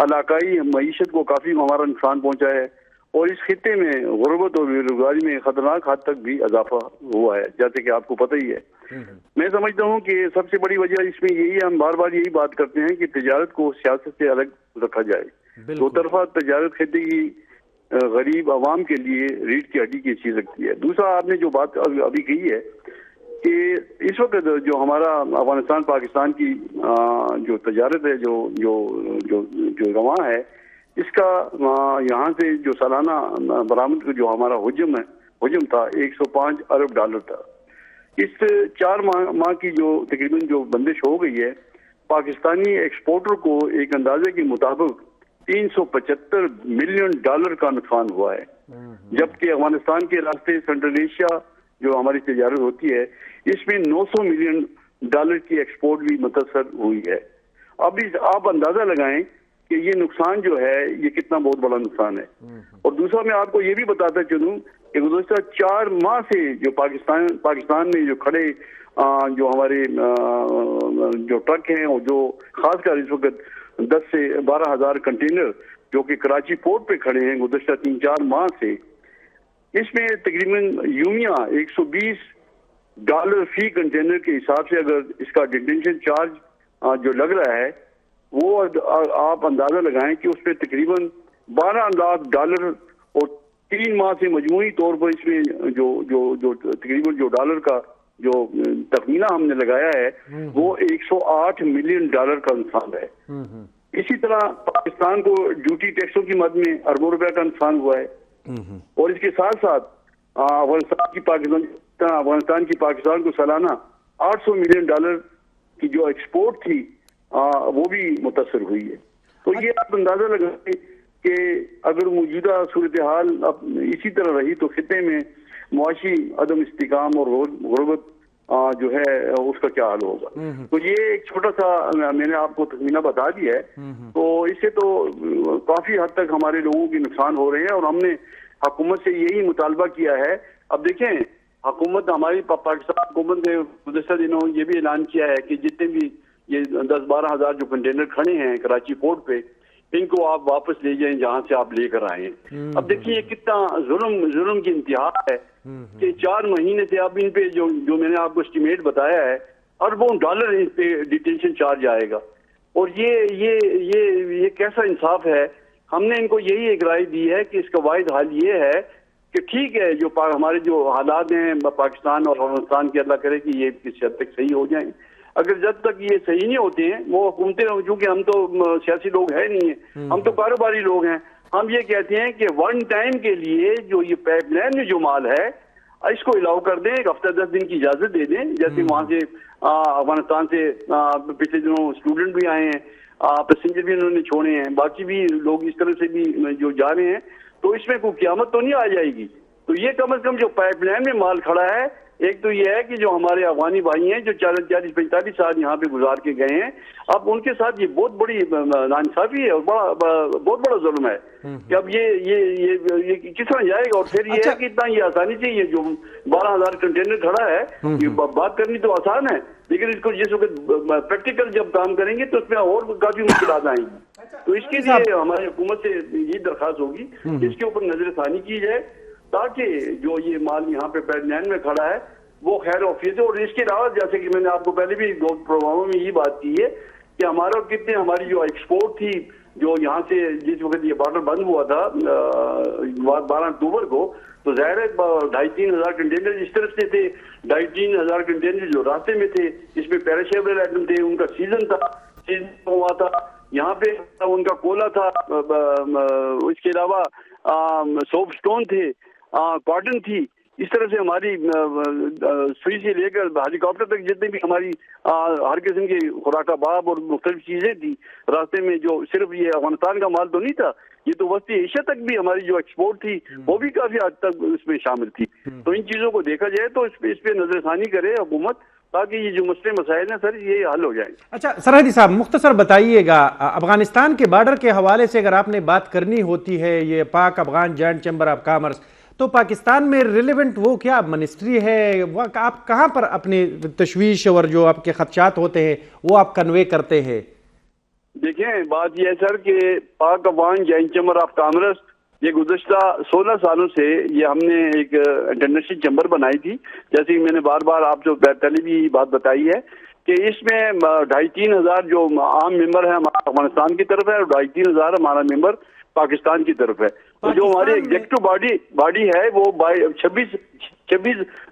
علاقائی معیشت کو کافی ہمارا نقصان پہنچا ہے, اور اس خطے میں غربت اور بے روزگاری میں خطرناک حد تک بھی اضافہ ہوا ہے, جیسے کہ آپ کو پتہ ہی ہے. میں سمجھتا ہوں کہ سب سے بڑی وجہ اس میں یہی ہے, ہم بار بار یہی بات کرتے ہیں کہ تجارت کو سیاست سے الگ رکھا جائے. دو طرفہ تجارت خطے کی غریب عوام کے لیے ریڑھ کی ہڈی کی چیز لگتی ہے. دوسرا آپ نے جو بات ابھی کہی ہے کہ اس وقت جو ہمارا افغانستان پاکستان کی جو تجارت ہے جو رواں ہے, اس کا یہاں سے جو سالانہ برآمد جو ہمارا حجم تھا 105 ارب ڈالر تھا. اس 4 ماہ کی جو تقریباً جو بندش ہو گئی ہے, پاکستانی ایکسپورٹر کو ایک اندازے کے مطابق 375 ملین ڈالر کا نقصان ہوا ہے, جبکہ افغانستان کے راستے سینٹرل ایشیا جو ہماری تجارت ہوتی ہے اس میں 900 ملین ڈالر کی ایکسپورٹ بھی متاثر ہوئی ہے. اب آپ اندازہ لگائیں کہ یہ نقصان جو ہے یہ کتنا بہت بڑا نقصان ہے. اور دوسرا میں آپ کو یہ بھی بتاتا چلوں کہ گزشتہ 4 ماہ سے جو پاکستان میں جو کھڑے جو ہمارے جو ٹرک ہیں اور جو خاص کر اس وقت 10 سے 12 ہزار کنٹینر جو کہ کراچی پورٹ پہ کھڑے ہیں گزشتہ 3-4 ماہ سے, اس میں تقریباً یومیہ 120 ڈالر فی کنٹینر کے حساب سے اگر اس کا ڈیٹینشن چارج جو لگ رہا ہے وہ آپ اندازہ لگائیں کہ اس پہ تقریباً 12 لاکھ ڈالر, اور 3 ماہ سے مجموعی طور پر اس میں جو تقریباً جو ڈالر کا جو تخمینہ ہم نے لگایا ہے وہ 108 ملین ڈالر کا نقصان ہے. اسی طرح پاکستان کو ڈیوٹی ٹیکسوں کی مد میں اربوں روپے کا نقصان ہوا ہے, اور اس کے ساتھ ساتھ افغانستان کی پاکستان کو سالانہ 800 ملین ڈالر کی جو ایکسپورٹ تھی وہ بھی متاثر ہوئی ہے. تو یہ آپ اندازہ لگائیں کہ اگر موجودہ صورتحال اسی طرح رہی تو خطے میں معاشی عدم استحکام اور غربت جو ہے اس کا کیا حال ہوگا. تو یہ ایک چھوٹا سا میں نے آپ کو تخمینہ بتا دیا ہے. تو اس سے تو کافی حد تک ہمارے لوگوں کے نقصان ہو رہے ہیں، اور ہم نے حکومت سے یہی مطالبہ کیا ہے. اب دیکھیں حکومت ہماری پاکستان حکومت نے گزشتہ دنوں یہ بھی اعلان کیا ہے کہ جتنے بھی یہ 10-12 ہزار جو کنٹینر کھڑے ہیں کراچی پورٹ پہ، ان کو آپ واپس لے جائیں جہاں سے آپ لے کر آئے ہیں. اب دیکھیے کتنا ظلم کی انتہا ہے کہ 4 مہینے سے اب ان پہ جو میں نے آپ کو اسٹیمیٹ بتایا ہے اربوں ڈالر ان پہ ڈیٹینشن چارج آئے گا. اور یہ کیسا انصاف ہے؟ ہم نے ان کو یہی ایک رائے دی ہے کہ اس کا واحد حل یہ ہے کہ ٹھیک ہے جو ہمارے جو حالات ہیں پاکستان اور افغانستان کے، اللہ کرے کہ یہ کسی حد تک صحیح ہو جائیں. اگر جب تک یہ صحیح نہیں ہوتے ہیں وہ حکومتیں، چونکہ ہم تو سیاسی لوگ ہیں نہیں ہیں، ہم تو کاروباری لوگ ہیں، ہم یہ کہتے ہیں کہ ون ٹائم کے لیے جو یہ پائپ لائن میں جو مال ہے اس کو الاؤ کر دیں، ایک ہفتہ 10 دن کی اجازت دے دیں. جیسے وہاں سے افغانستان سے پچھلے دنوں اسٹوڈنٹ بھی آئے ہیں، پیسنجر بھی انہوں نے چھوڑے ہیں، باقی بھی لوگ اس طرح سے بھی جو جا رہے ہیں. تو اس میں کوئی قیامت تو نہیں آ جائے گی. تو یہ کم از کم جو پائپ لائن میں مال کھڑا ہے، ایک تو یہ ہے کہ جو ہمارے افغانی بھائی ہیں جو 40-45 سال یہاں پہ گزار کے گئے ہیں، اب ان کے ساتھ یہ بہت بڑی ناانصافی ہے اور بہت بڑا ظلم ہے کہ اب یہ کس طرح جائے گا. اور پھر یہ ہے کہ اتنا یہ آسانی سے یہ جو 12,000 کنٹینر کھڑا ہے، یہ بات کرنی تو آسان ہے، لیکن اس کو جس وقت پریکٹیکل جب کام کریں گے تو اس میں اور کافی مشکلات آئیں گی. تو اس کے لیے ہماری حکومت سے یہ درخواست ہوگی کہ اس کے اوپر نظر ثانی کی جائے تاکہ جو یہ مال یہاں پہ پائپ لائن میں کھڑا ہے وہ خیر وفیت ہے. اور اس کے علاوہ جیسے کہ میں نے آپ کو پہلے بھی 2 پروگراموں میں یہ بات کی ہے کہ ہماری جو ایکسپورٹ تھی جو یہاں سے جس وقت یہ بارڈر بند ہوا تھا 12 اکتوبر کو، تو ظاہر ہے 2,500-3 ہزار کنٹینر اس طرف سے تھے، 2,500-3 ہزار کنٹینر جو راستے میں تھے، اس میں پیراشیبل آئٹم تھے، ان کا سیزن ہوا تھا، یہاں پہ ان کا کولا تھا، اس کے علاوہ سوپ سٹون تھے، کاٹن تھی. اس طرح سے ہماری سوئی سے لے کر ہیلی کاپٹر تک جتنے بھی ہماری ہر قسم کی خوراک باب اور مختلف چیزیں تھی راستے میں. جو صرف یہ افغانستان کا مال تو نہیں تھا، یہ تو وسطی ایشیا تک بھی ہماری جو ایکسپورٹ تھی وہ بھی کافی حد تک اس میں شامل تھی. تو ان چیزوں کو دیکھا جائے تو اس پہ نظر ثانی کرے حکومت تاکہ یہ جو مسئلے مسائل ہیں سر یہ حل ہو جائیں. اچھا سرحدی صاحب مختصر بتائیے گا، افغانستان کے بارڈر کے حوالے سے اگر آپ نے بات کرنی ہوتی ہے، یہ Pak Afghan joint chamber of commerce, تو پاکستان میں ریلیونٹ وہ کیا منسٹری ہے، آپ کہاں پر اپنی تشویش اور جو آپ کے خدشات ہوتے ہیں وہ آپ کنوے کرتے ہیں؟ دیکھیں بات یہ ہے سر کہ Pak Afghan joint chamber of commerce یہ گزشتہ 16 سالوں سے یہ ہم نے ایک انٹرنیشنل چیمبر بنائی تھی. جیسے کہ میں نے بار بار آپ جو پہلے بھی بات بتائی ہے کہ اس میں 2,500-3 ہزار جو عام ممبر ہے ہمارا افغانستان کی طرف ہے، اور 2,500-3 ہزار ہمارا ممبر پاکستان کی طرف ہے. تو جو ہماری ایگزیکٹو باڈی ہے وہ 26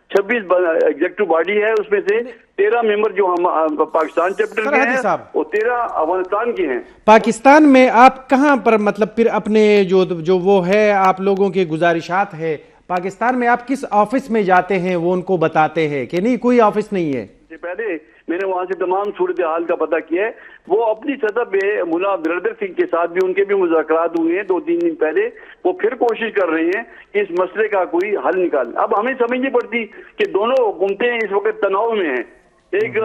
ایگزیکٹو باڈی ہے، اس میں سے 13 ممبر جو ہم پاکستان چیپٹر کے ہیں اور 13 افغانستان کے ہیں. پاکستان میں آپ کہاں پر مطلب پھر اپنے جو وہ ہے آپ لوگوں کے گزارشات ہے، پاکستان میں آپ کس آفس میں جاتے ہیں وہ ان کو بتاتے ہیں کہ نہیں کوئی آفس نہیں ہے؟ پہلے میں نے وہاں سے تمام صورتحال کا پتہ کیا ہے. وہ اپنی سطح پہ ملا برادر سنگھ کے ساتھ بھی ان کے بھی مذاکرات ہوئے ہیں 2-3 دن پہلے. وہ پھر کوشش کر رہے ہیں کہ اس مسئلے کا کوئی حل نکالیں. اب ہمیں سمجھنی پڑتی کہ دونوں حکومتیں اس وقت تناؤ میں ہیں، ایک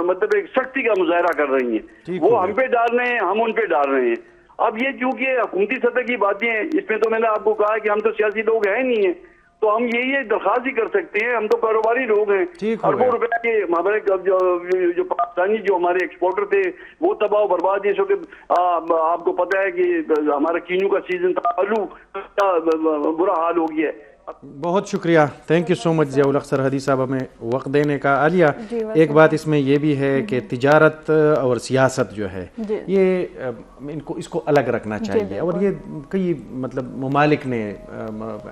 مطلب ایک سختی کا مظاہرہ کر رہی ہیں، وہ ہم پہ ڈال رہے ہیں، ہم ان پہ ڈال رہے ہیں. اب یہ چونکہ حکومتی سطح کی باتیں ہیں، اس میں تو میں نے آپ کو کہا کہ ہم تو سیاسی لوگ ہیں نہیں ہیں، تو ہم یہی درخواست ہی کر سکتے ہیں. ہم تو کاروباری لوگ ہیں، اربوں روپے کے ہمارے جو پاکستانی جو ہمارے ایکسپورٹر تھے وہ تباہ و برباد. اس وقت آپ کو پتہ ہے کہ ہمارا کینو کا سیزن تھا، آلو کا برا حال ہو گیا ہے. بہت شکریہ، تھینک یو سو مچ ضیاء الحق سرحدی صاحب ہمیں وقت دینے کا. عالیہ ایک بات اس میں یہ بھی ہے کہ تجارت اور سیاست جو ہے یہ اس کو الگ رکھنا چاہیے، اور یہ کئی مطلب ممالک نے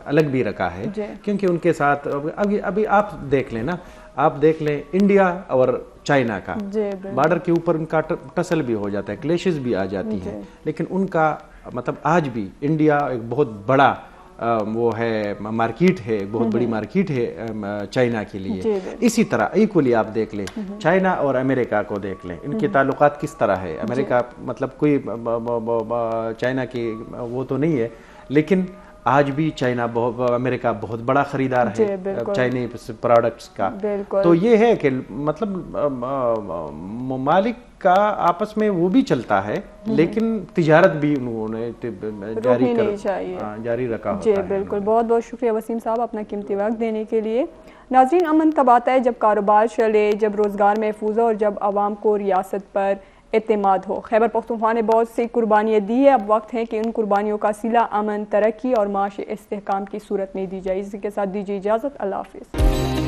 الگ بھی رکھا ہے کیونکہ ان کے ساتھ ابھی آپ دیکھ لیں نا، آپ دیکھ لیں انڈیا اور چائنا کا بارڈر کے اوپر ان کا ٹسل بھی ہو جاتا ہے، کلیشز بھی آ جاتی ہیں، لیکن ان کا مطلب آج بھی انڈیا ایک بہت بڑا وہ ہے مارکیٹ ہے، بہت بڑی مارکیٹ ہے چائنا کے لیے. اسی طرح ایکولی آپ دیکھ لیں چائنا اور امریکہ کو دیکھ لیں، ان کے تعلقات کس طرح ہے. امریکہ مطلب کوئی چائنا کی وہ تو نہیں ہے، لیکن آج بھی چائنا امریکہ بہت بڑا خریدار ہے چائنیز پروڈکٹس کا. تو یہ ہے کہ مطلب ممالک کا آپس میں وہ بھی چلتا ہے لیکن تجارت بھی انہوں نے جاری رکھا ہوتا ہے. جی بالکل, بہت بہت شکریہ وسیم صاحب اپنا قیمتی وقت دینے کے لیے. ناظرین, امن تب آتا ہے جب کاروبار چلے, جب روزگار محفوظ ہو اور جب عوام کو ریاست پر اعتماد ہو. خیبر پختونخوا نے بہت سی قربانیاں دی ہے, اب وقت ہے کہ ان قربانیوں کا صلہ امن, ترقی اور معاشی استحکام کی صورت میں دی جائے. اسی کے ساتھ دیجیے اجازت, اللہ حافظ.